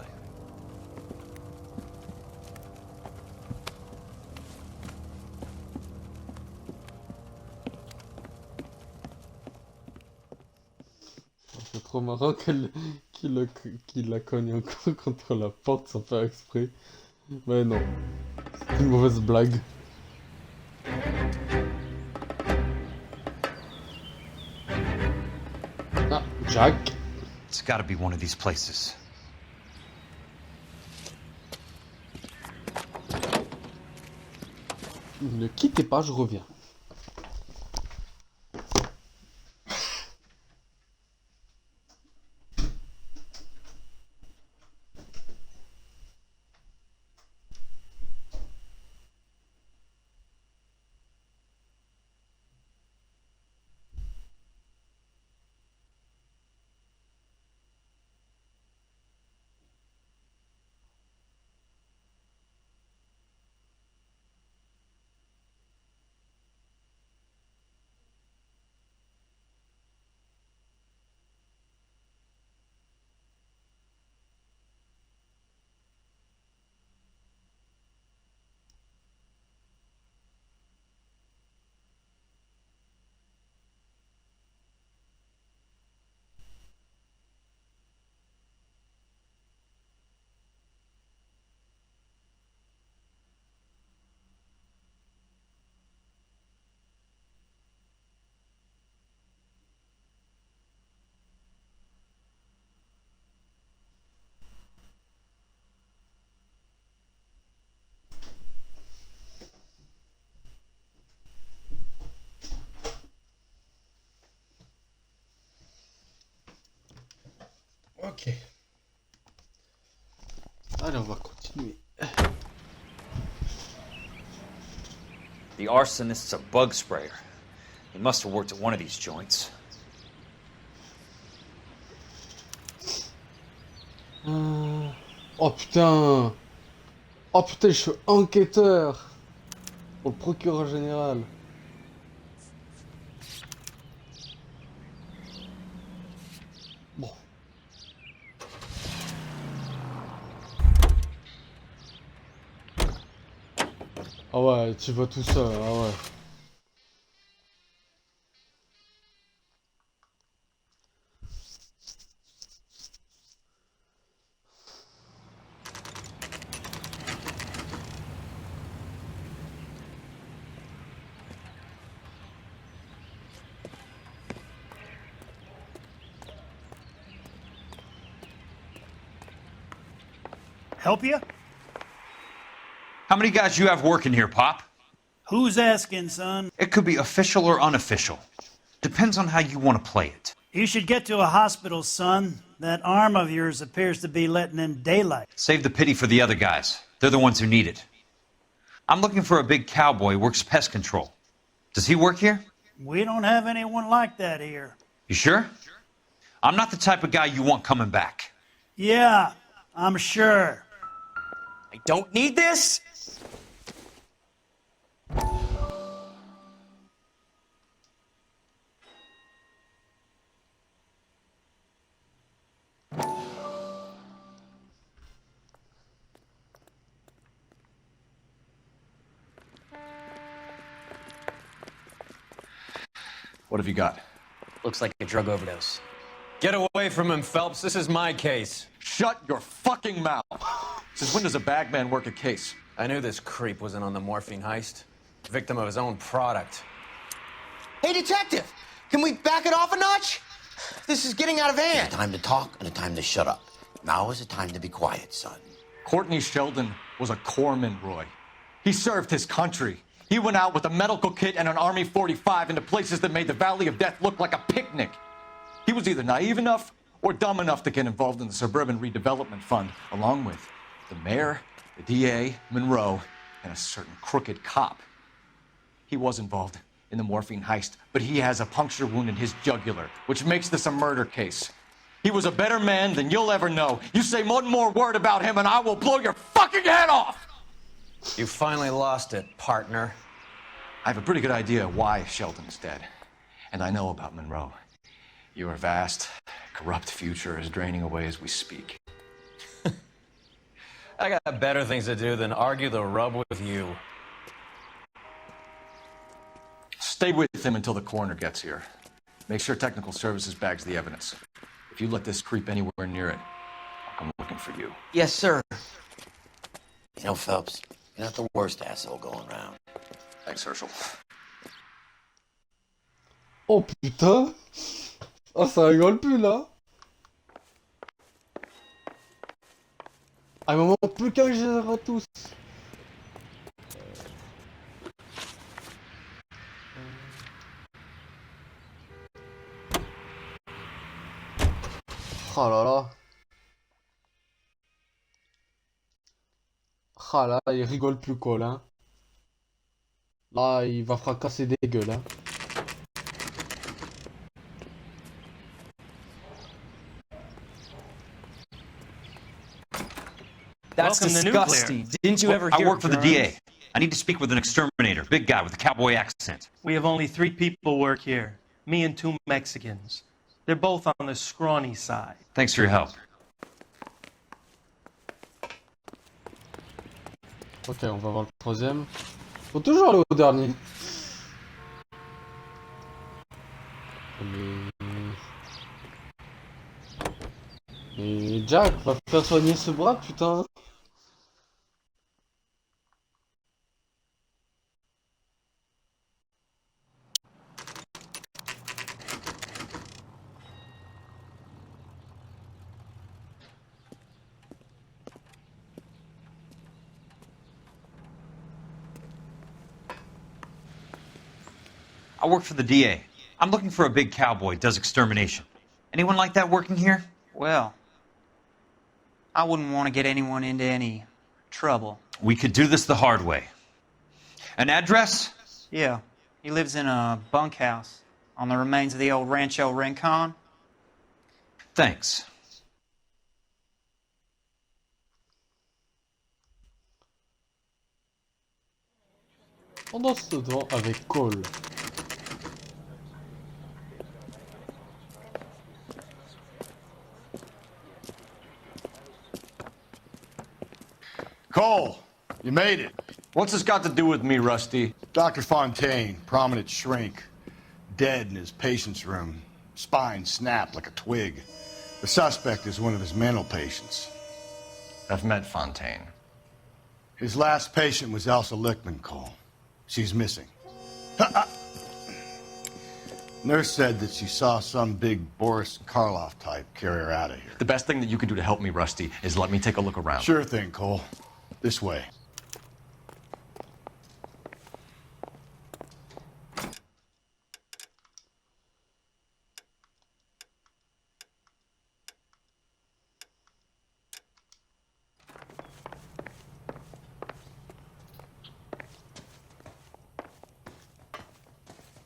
C'est trop marrant qu'il la cogne encore contre la porte sans faire exprès. Mais non, c'est une mauvaise blague. Ah, Jack. It's gotta be one of these places. Ne quittez pas, je reviens. Ok. Allez, on va continuer. The arsonist's a bug sprayer. He must have worked at one of these joints. Oh putain. Oh putain, je suis enquêteur. Pour le procureur général. Bon. Ah ouais, tu vas tout seul, ah ouais. Help you? How many guys you have working here, Pop? Who's asking, son? It could be official or unofficial. Depends on how you want to play it. You should get to a hospital, son. That arm of yours appears to be letting in daylight. Save the pity for the other guys. They're the ones who need it. I'm looking for a big cowboy who works pest control. Does he work here? We don't have anyone like that here. You sure? I'm not the type of guy you want coming back. Yeah, I'm sure. I don't need this? What have you got? Looks like a drug overdose. Get away from him, Phelps. This is my case. Shut your fucking mouth! Since when does a bagman work a case? I knew this creep was in on the morphine heist. Victim of his own product. Hey, detective! Can we back it off a notch? This is getting out of hand. There's a time to talk and a time to shut up. Now is the time to be quiet, son. Courtney Sheldon was a corpsman, Roy. He served his country. He went out with a medical kit and an Army 45 into places that made the Valley of Death look like a picnic. He was either naive enough or dumb enough to get involved in the Suburban Redevelopment Fund, along with the mayor, the DA, Monroe, and a certain crooked cop. He was involved in the morphine heist, but he has a puncture wound in his jugular, which makes this a murder case. He was a better man than you'll ever know. You say one more word about him and I will blow your fucking head off! You finally lost it, partner. I have a pretty good idea why Sheldon is dead. And I know about Monroe. Your vast, corrupt future is draining away as we speak. I got better things to do than argue the rub with you. Stay with him until the coroner gets here. Make sure technical services bags the evidence. If you let this creep anywhere near it, I'll come looking for you. Yes, sir. You know, Phelps, you're not the worst asshole going around. Thanks, Herschel. Oh putain! Ah, ça rigole plus là! Ah, il me manque plus qu'un général tous! Oh là là! Ah là, il rigole plus quoi là! Là, il va fracasser des gueules hein! That's disgusting. Didn't you ever hear? I work for the DA. I need to speak with an exterminator, big guy with a cowboy accent. We have only 3 people work here. Me and 2 Mexicans. They're both on the scrawny side. Thanks for your help. Ok, on va voir le troisième. Faut toujours aller au dernier. Mais Jack, va faire soigner ce bras, putain. I work for the DA. I'm looking for a big cowboy who does extermination. Anyone like that working here? Well, I wouldn't want to get anyone into any trouble. We could do this the hard way. An address? Yeah, he lives in a bunkhouse on the remains of the old Rancho Rincon. Thanks. Pendant ce temps, avec Cole. Cole, you made it. What's this got to do with me, Rusty? Dr. Fontaine, prominent shrink, dead in his patient's room, spine snapped like a twig. The suspect is one of his mental patients. I've met Fontaine. His last patient was Elsa Lichtman, Cole. She's missing. Nurse said that she saw some big Boris Karloff type carry her out of here. The best thing that you can do to help me, Rusty, is let me take a look around. Sure thing, Cole. This way.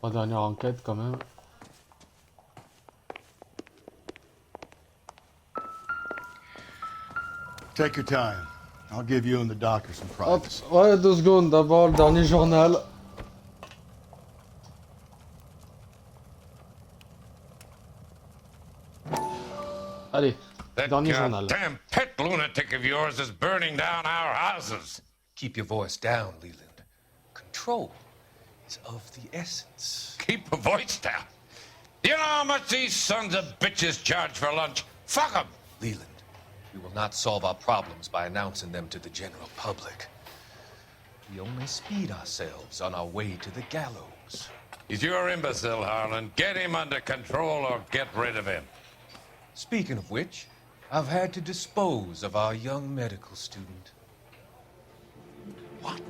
La dernière enquête quand même. Take your time. I'll give you and the doctor some Hop, privacy. ouais, 2 secondes. D'abord le dernier journal. Allez, dernier journal. Damn pet lunatic of yours is burning down our houses. Keep your voice down, Leland. Control is of the essence. Keep your voice down? You know how much these sons of bitches charge for lunch? Fuck them! Leland, we will not solve our problems by announcing them to the general public. We only speed ourselves on our way to the gallows. He's your imbecile, Harlan. Get him under control or get rid of him. Speaking of which, I've had to dispose of our young medical student. What?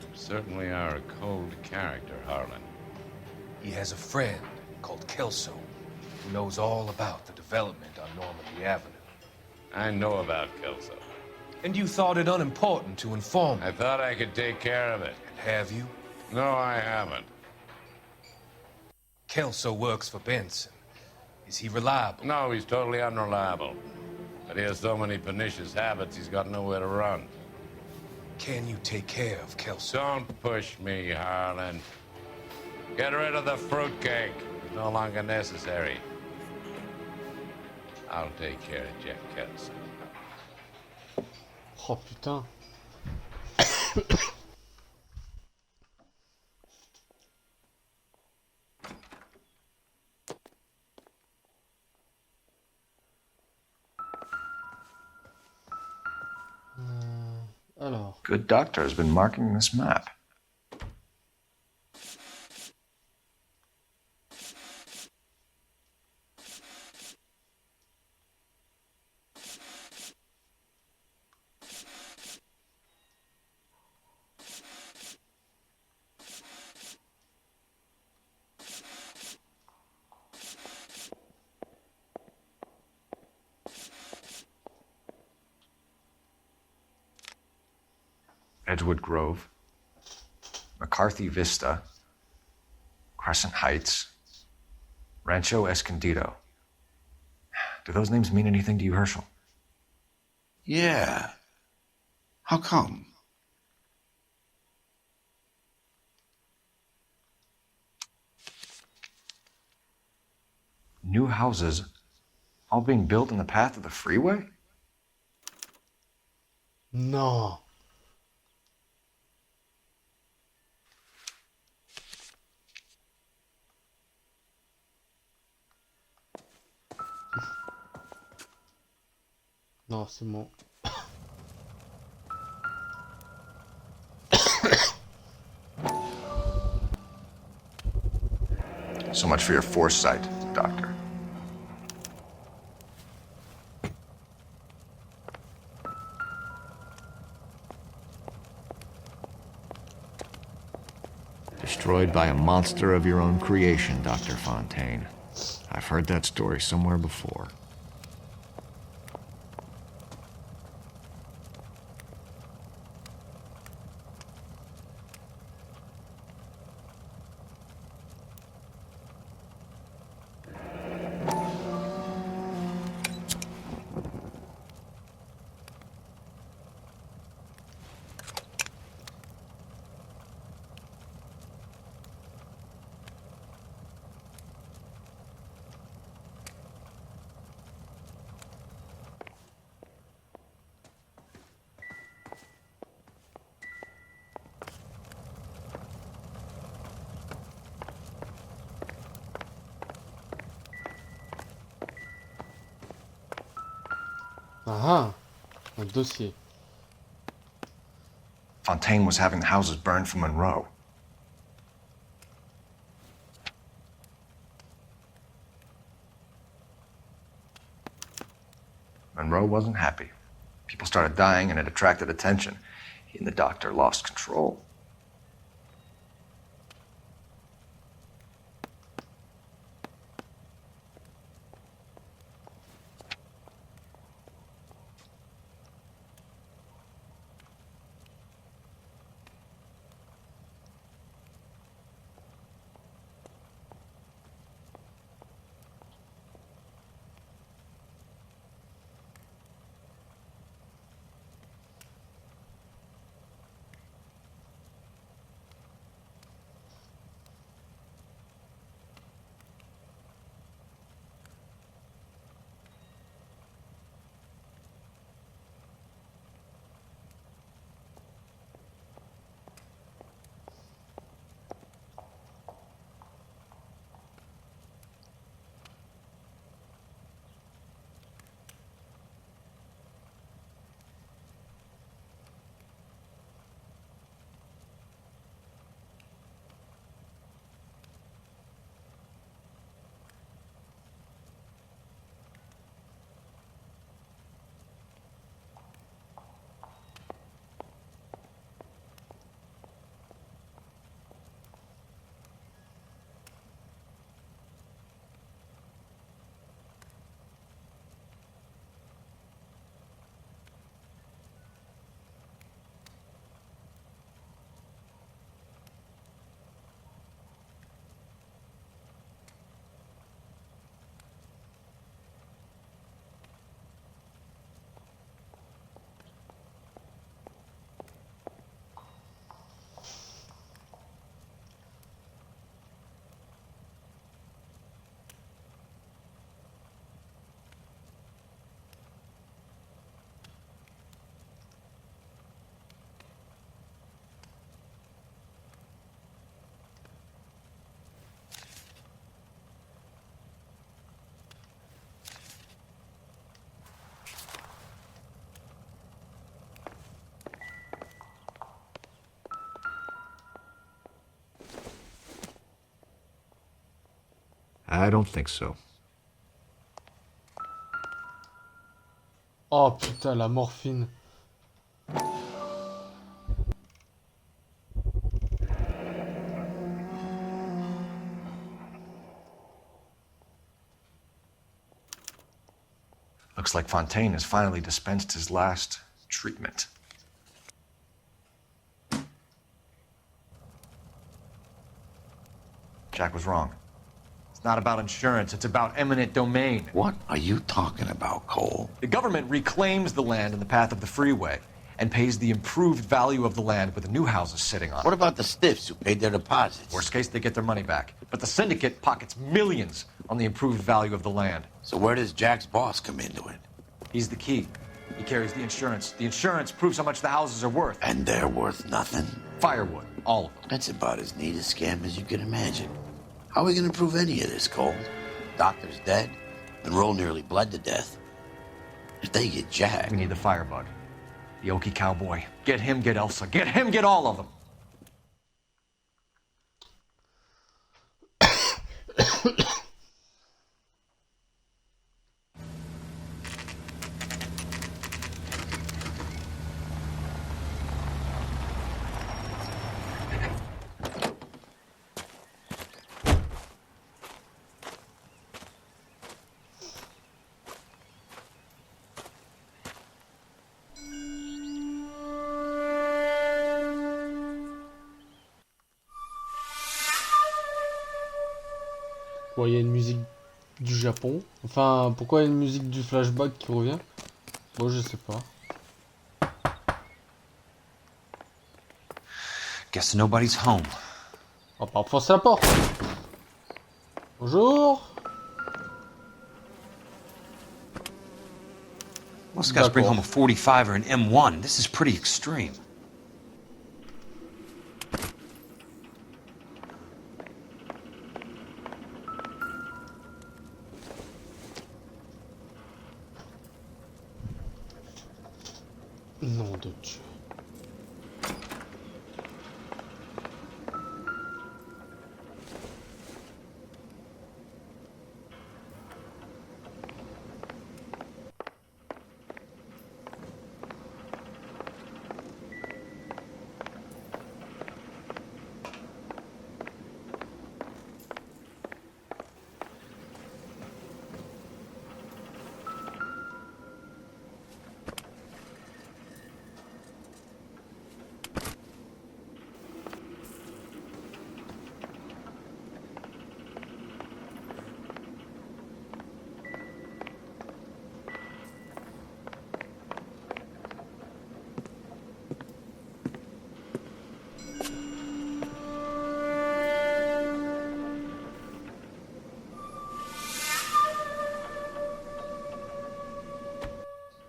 You certainly are a cold character, Harlan. He has a friend called Kelso who knows all about the development on Normandy Avenue. I know about Kelso. And you thought it unimportant to inform me. I thought I could take care of it. And have you? No, I haven't. Kelso works for Benson. Is he reliable? No, he's totally unreliable. But he has so many pernicious habits, he's got nowhere to run. Can you take care of Kelso? Don't push me, Harlan. Get rid of the fruitcake. It's no longer necessary. I'll take care of Jack Kelso. Oh putain. Alors. Good doctor has been marking this map. Edgewood Grove, McCarthy Vista, Crescent Heights, Rancho Escondido. Do those names mean anything to you, Herschel? Yeah. How come? New houses, all being built in the path of the freeway? No. Non, c'est bon. So much for your foresight, Doctor. Destroyed by a monster of your own creation, Dr. Fontaine. I've heard that story somewhere before. Ah, un dossier. Fontaine was having the houses burned for Monroe. Monroe wasn't happy. People started dying and it attracted attention. He and the doctor lost control. I don't think so. Oh putain, la morphine. Looks like Fontaine has finally dispensed his last treatment. Jack was wrong. It's not about insurance, it's about eminent domain. What are you talking about, Cole? The government reclaims the land in the path of the freeway and pays the improved value of the land with the new houses sitting on it. What about the stiffs who paid their deposits? Worst case, they get their money back. But the syndicate pockets millions on the improved value of the land. So where does Jack's boss come into it? He's the key. He carries the insurance. The insurance proves how much the houses are worth. And they're worth nothing? Firewood, all of them. That's about as neat a scam as you can imagine. How are we going to prove any of this, Cole? Doctor's dead. Monroe nearly bled to death. If they get Jack... We need the firebug. The Okie cowboy. Get him, get Elsa. Get him, get all of them. Bon, il y a une musique du Japon. Enfin, pourquoi il y a une musique du flashback qui revient? Moi, je sais pas. Guess nobody's home. On va pas forcer la porte. Bonjour. Most guys bring home a 45 or an M1. This is pretty extreme. Nom de Dieu.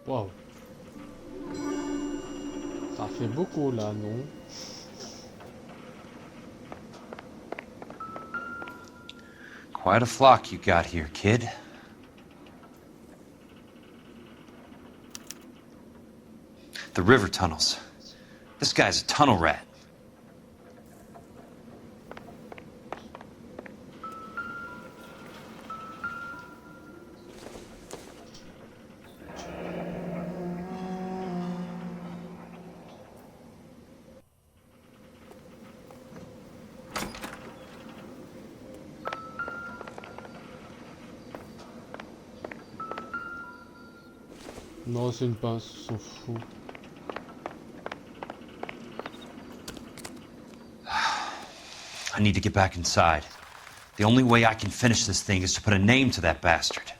Waouh. Ça fait beaucoup là, non? Quite a flock you got here, kid. The river tunnels. This guy's a tunnel rat. Non, c'est une pince, on s'en fout. I need to get back inside. The only way I can finish this thing is to put a name to that bastard.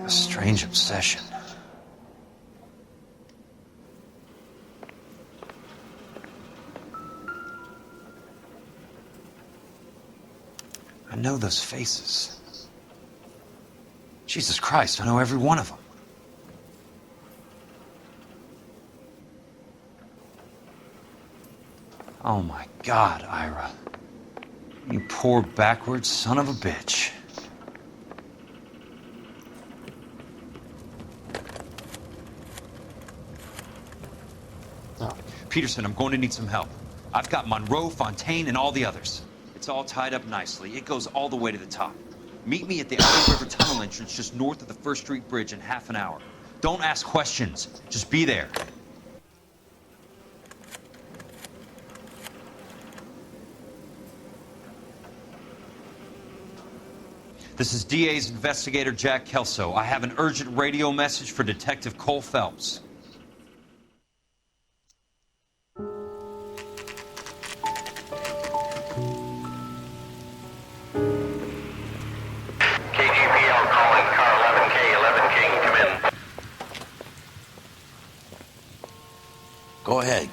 A strange obsession. I know those faces. Jesus Christ, I know every one of them. Oh my God, Ira. You poor backward son of a bitch. Peterson, I'm going to need some help. I've got Monroe, Fontaine, and all the others. It's all tied up nicely. It goes all the way to the top. Meet me at the Outer River Tunnel entrance just north of the First Street Bridge in half an hour. Don't ask questions. Just be there. This is DA's investigator Jack Kelso. I have an urgent radio message for Detective Cole Phelps.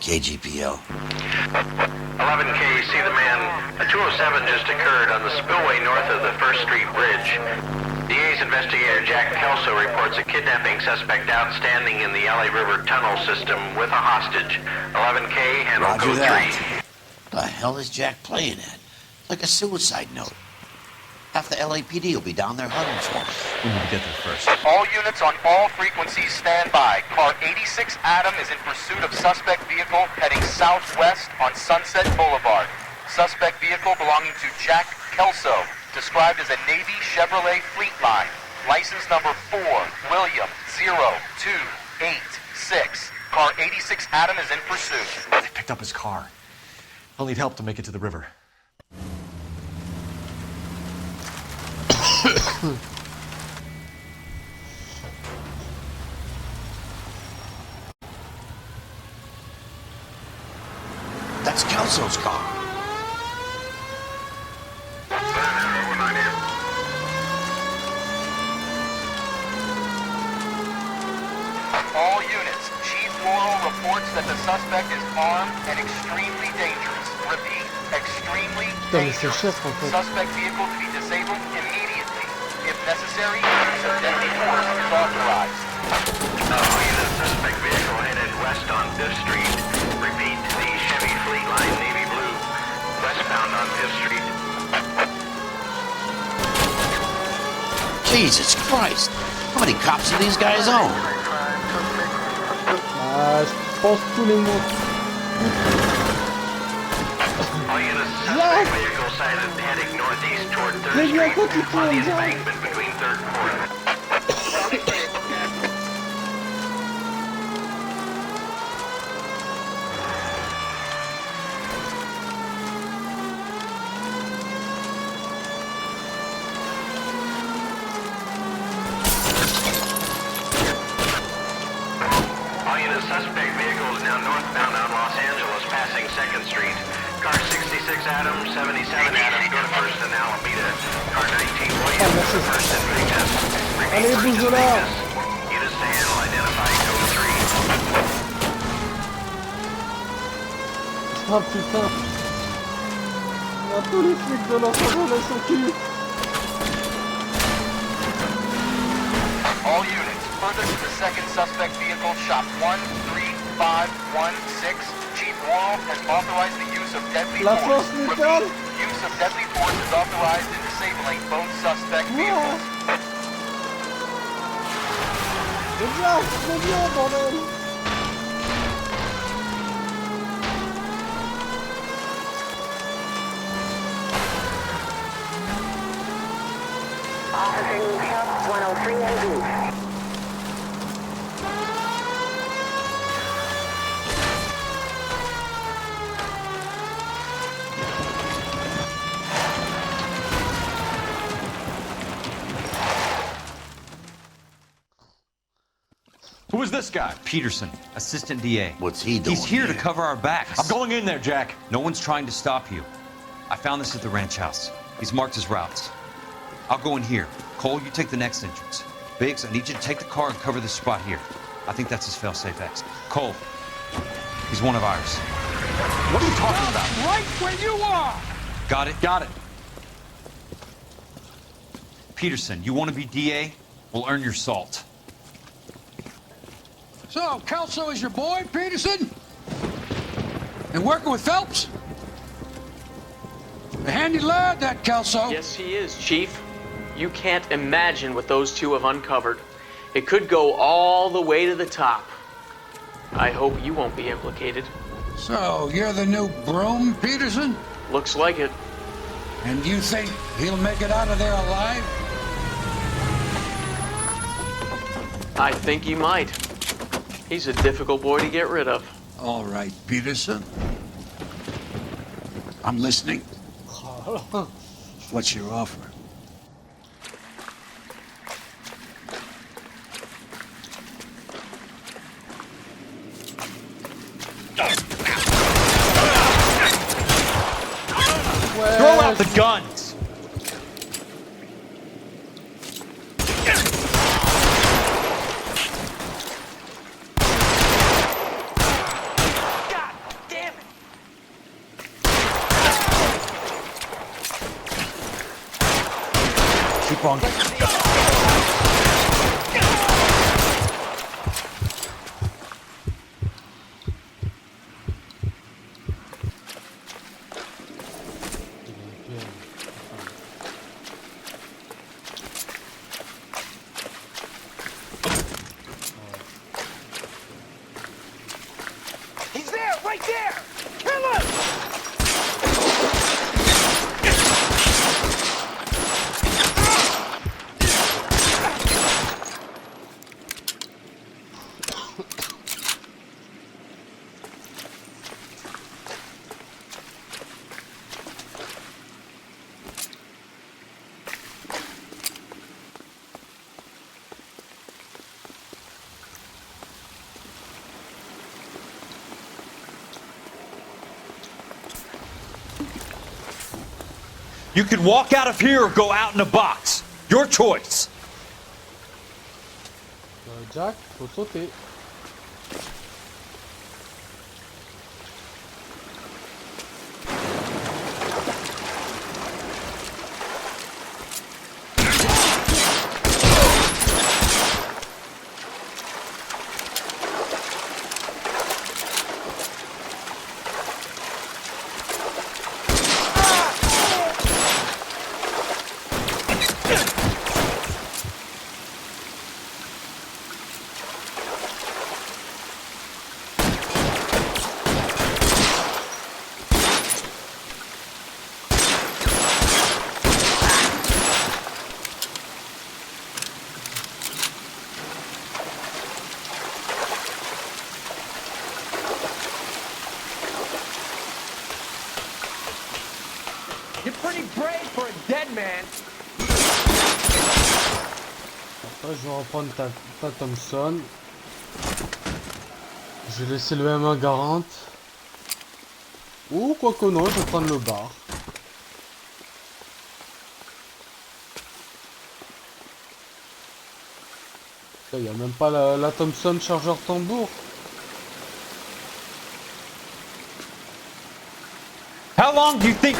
KGPL. 11K, see the man. A 207 just occurred on the spillway north of the First Street Bridge. DA's investigator Jack Kelso reports a kidnapping suspect outstanding in the L.A. River tunnel system with a hostage. 11K, handle Roger code that. 3. The hell is Jack playing at? Like a suicide note. Half the LAPD will be down there hunting for him. We need to get there first. All units on all frequencies stand by. Car 86 Adam is in pursuit of suspect vehicle heading southwest on Sunset Boulevard. Suspect vehicle belonging to Jack Kelso, described as a Navy Chevrolet Fleetline. License number 4, William 0286. Car 86 Adam is in pursuit. They picked up his car. He'll need help to make it to the river. That's Kelso's car. All units, Chief Laurel reports that the suspect is armed and extremely dangerous. Repeat, extremely dangerous. Suspect vehicle to be disabled immediately. If necessary, use of deadly force is authorized. Suspect vehicle headed west on 5th Street. Repeat, the Chevy Fleetline Navy Blue. Westbound on 5th Street. Jesus Christ. How many cops do these guys own? Je pense tous les mots. All units, suspect vehicle sighted heading northeast toward 3rd Street on the embankment between 3rd and 4th. Suspect vehicle is now northbound on Los Angeles, passing 2nd Street. Car 66 Adam, 77 Adam, go to 1st and Alameda. Car 19 Williams, go to 1st and Vegas. Allez, bouge là! Units to handle, identify code 3. Oh putain! Il y a tous les flics de Los Angeles au cul! All units, further to the second suspect vehicle, shop 13516. Chief Laurel has authorized the use of deadly force. Repeat, use of deadly force is authorized in disabling both suspect vehicles. C'est bien, bordel! Officer needs help, 103 AD. Who is this guy? Peterson, assistant DA. What's he doing? He's here to cover our backs. I'm going in there, Jack. No one's trying to stop you. I found this at the ranch house. He's marked his routes. I'll go in here. Cole, you take the next entrance. Biggs, I need you to take the car and cover this spot here. I think that's his fail-safe exit. Cole, he's one of ours. What are you talking about? Right where you are! Got it? Got it. Peterson, you want to be DA? We'll earn your salt. So, Kelso is your boy, Peterson? And working with Phelps? A handy lad, that Kelso. Yes, he is, Chief. You can't imagine what those two have uncovered. It could go all the way to the top. I hope you won't be implicated. So, you're the new broom, Peterson? Looks like it. And you think he'll make it out of there alive? I think he might. He's a difficult boy to get rid of. All right, Peterson. I'm listening. What's your offer? Throw out the guns! punk. He's there, right there! Kill him! You can walk out of here or go out in a box. Your choice. Jack, faut sauter. You're pretty brave for a dead man. Après, je vais reprendre ta Thompson. Je vais laisser le M1 garante. Ou quoi que non, je vais prendre le bar. Il n'y a même pas la Thompson chargeur tambour. How long do you think...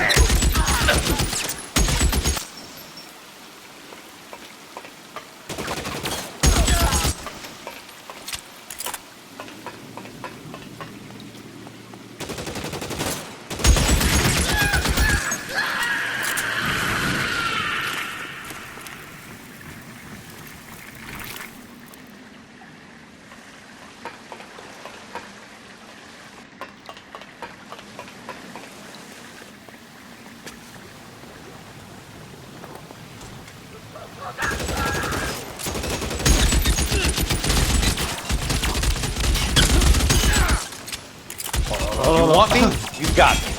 You want me? You got me.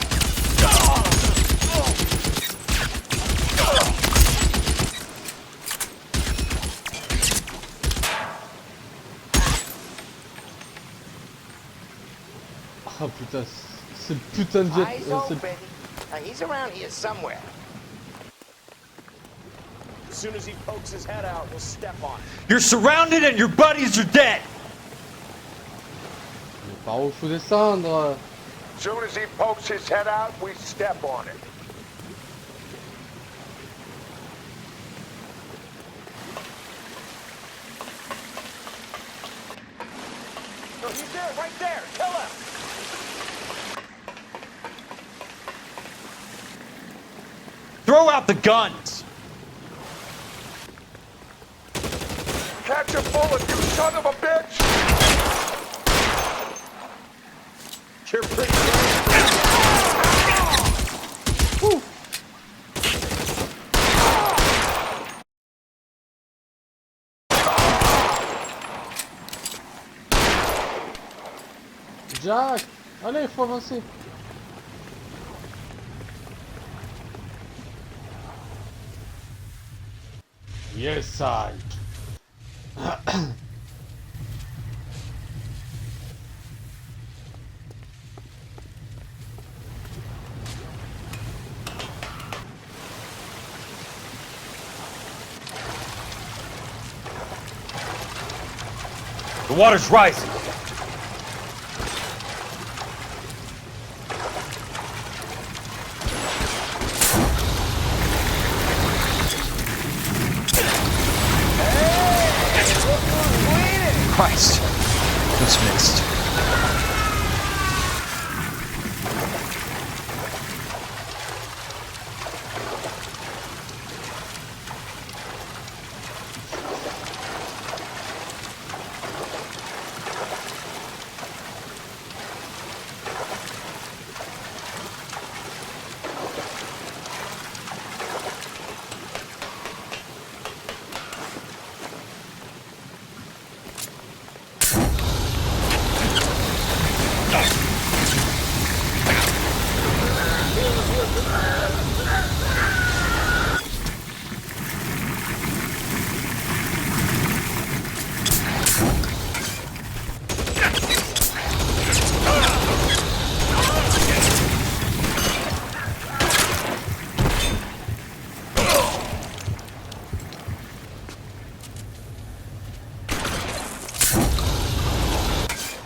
Ah putain, c'est putain de jet. Eyes open. He's around here somewhere. As soon as he pokes his head out, we'll step on him. You're surrounded and your buddies are dead. Mais par où faut descendre? As soon as he pokes his head out, we step on it. No, he's there, right there. Kill him. Throw out the guns. Catch a bullet, you son of a bitch! You're pretty Woo. Jack, allez, faut avancer. Yes, I. The water's rising. Dismissed.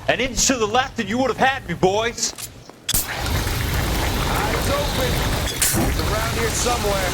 An inch to the left and you would have had me, boys. Eyes open. He's around here somewhere.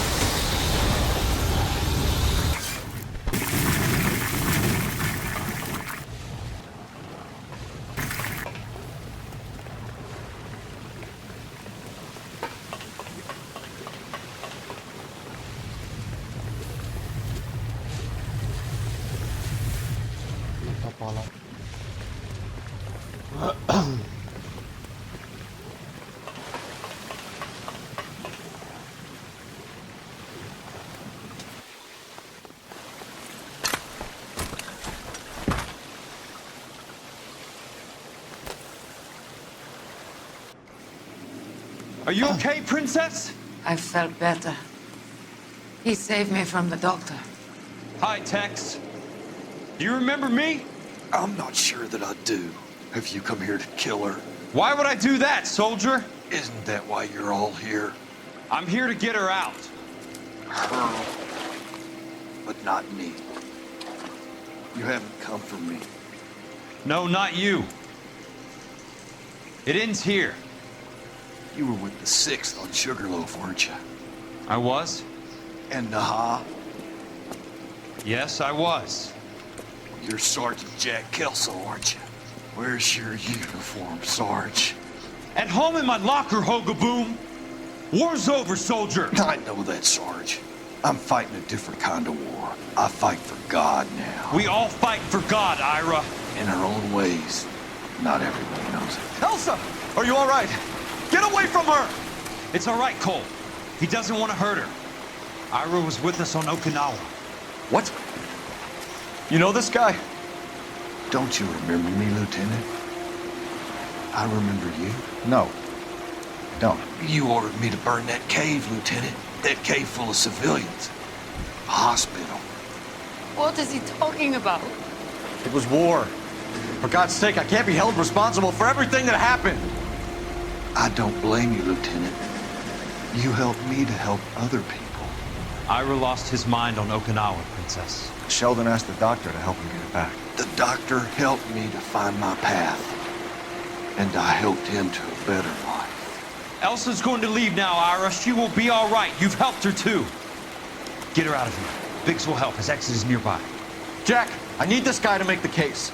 Are you okay, Princess? I felt better. He saved me from the doctor. Hi, Tex. Do you remember me? I'm not sure that I do. Have you come here to kill her? Why would I do that, soldier? Isn't that why you're all here? I'm here to get her out. Her, but not me. You haven't come for me. No, not you. It ends here. You were with the 6th on Sugarloaf, weren't you? I was? And Naha? Yes, I was. You're Sergeant Jack Kelso, aren't you? Where's your uniform, Sarge? At home in my locker, Hogaboom. War's over, soldier. I know that, Sarge. I'm fighting a different kind of war. I fight for God now. We all fight for God, Ira. In our own ways. Not everybody knows it. Elsa! Are you all right? Get away from her! It's all right, Cole. He doesn't want to hurt her. Ira was with us on Okinawa. What? You know this guy? Don't you remember me, Lieutenant? I remember you. No. I don't. You ordered me to burn that cave, Lieutenant. That cave full of civilians. A hospital. What is he talking about? It was war. For God's sake, I can't be held responsible for everything that happened. I don't blame you, Lieutenant. You helped me to help other people. Ira lost his mind on Okinawa, Princess. Sheldon asked the doctor to help him get it back. The doctor helped me to find my path. And I helped him to a better life. Elsa's going to leave now, Ira. She will be all right. You've helped her, too. Get her out of here. Biggs will help. His exit is nearby. Jack, I need this guy to make the case.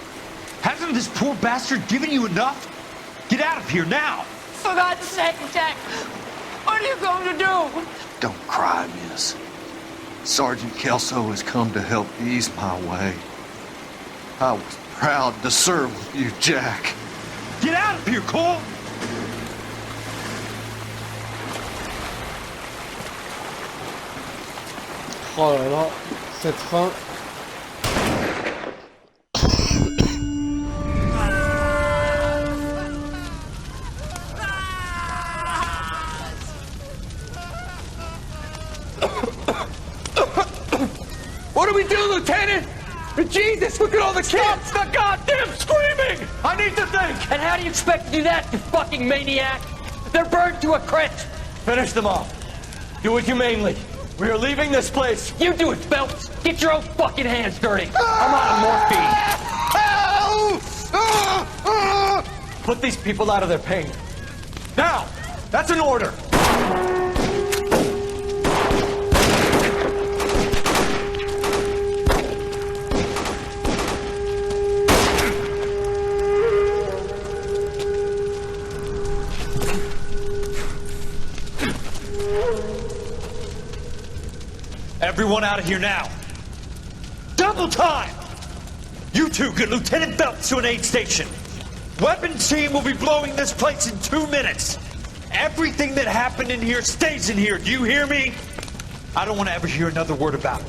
Hasn't this poor bastard given you enough? Get out of here now! For God's sake, Jack! What are you going to do? Don't cry, miss. Sergeant Kelso has come to help ease my way. I was proud to serve with you, Jack. Get out of here, Cole! Oh là là, cette fin. What do we do, Lieutenant? Jesus, look at all the kids! Stop the goddamn screaming! I need to think! And how do you expect to do that, you fucking maniac? They're burned to a crisp! Finish them off. Do it humanely. We are leaving this place. You do it, Phelps! Get your own fucking hands dirty! I'm out of morphine! Put these people out of their pain. Now! That's an order! Everyone out of here now. Double time! You two get Lieutenant Phelps to an aid station. Weapons team will be blowing this place in 2 minutes. Everything that happened in here stays in here. Do you hear me? I don't want to ever hear another word about it.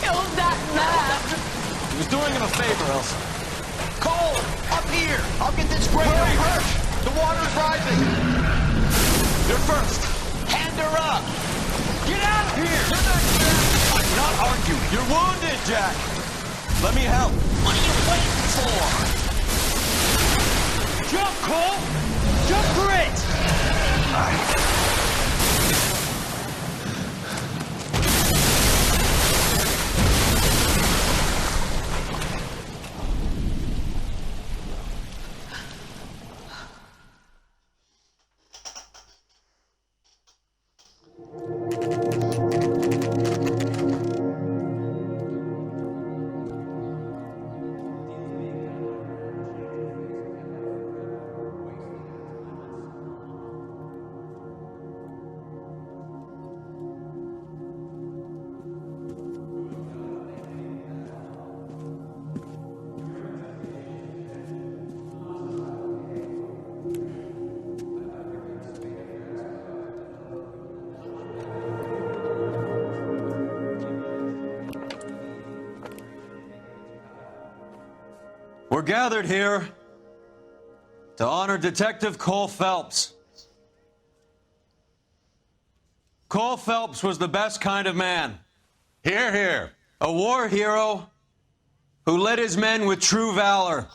Killed that man! He was doing him a favor, Elsa. Cole, up here! I'll get this crate over. The water's rising! You're first! Hand her up! Get out of here! You're not Jack! I'm not arguing. You're wounded, Jack! Let me help. What are you waiting for? Jump, Cole! Jump for it! We're gathered here to honor Detective Cole Phelps. Cole Phelps was the best kind of man. Hear, hear. A war hero who led his men with true valor.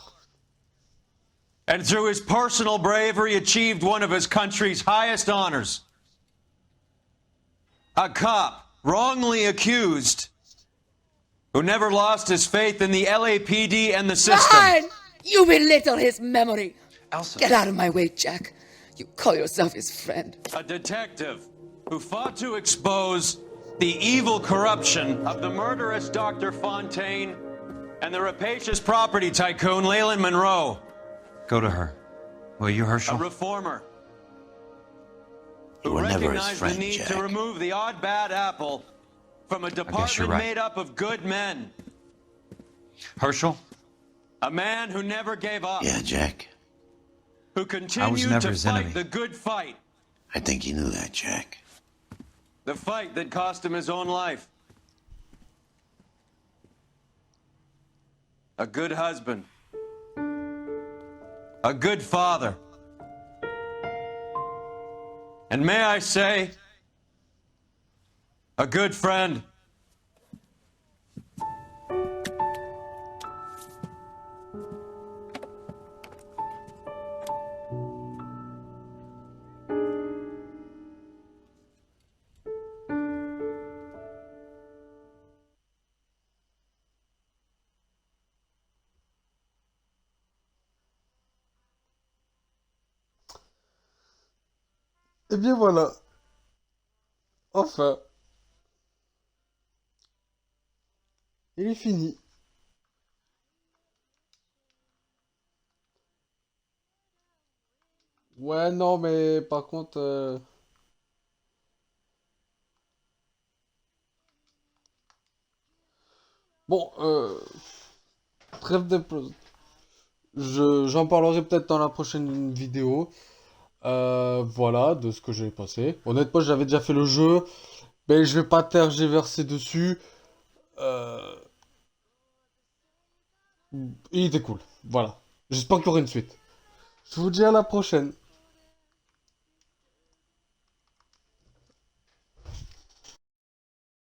And through his personal bravery achieved one of his country's highest honors. A cop wrongly accused who never lost his faith in the LAPD and the system. Fine! You belittle his memory. Elsa. Get out of my way, Jack. You call yourself his friend. A detective who fought to expose the evil corruption of the murderous Dr. Fontaine and the rapacious property tycoon Leland Monroe. Go to her. Will you, Herschel? A reformer You who were never his recognized friend, the need Jack. to remove the odd bad apple from a guess you're department right. made up of good men. Herschel? A man who never gave up. Yeah, Jack. Who continued never to his fight enemy. the good fight. I think you knew that, Jack. The fight that cost him his own life. A good husband. A good father. And may I say, a good friend. Et bien voilà. Enfin. Il est fini. Ouais, non, mais par contre... Bon, trêve de... J'en parlerai peut-être dans la prochaine vidéo. Voilà, de ce que j'ai passé. Honnêtement, j'avais déjà fait le jeu. Mais je vais pas tergiverser dessus. Il était cool. Voilà. J'espère qu'il y aura une suite. Je vous dis à la prochaine.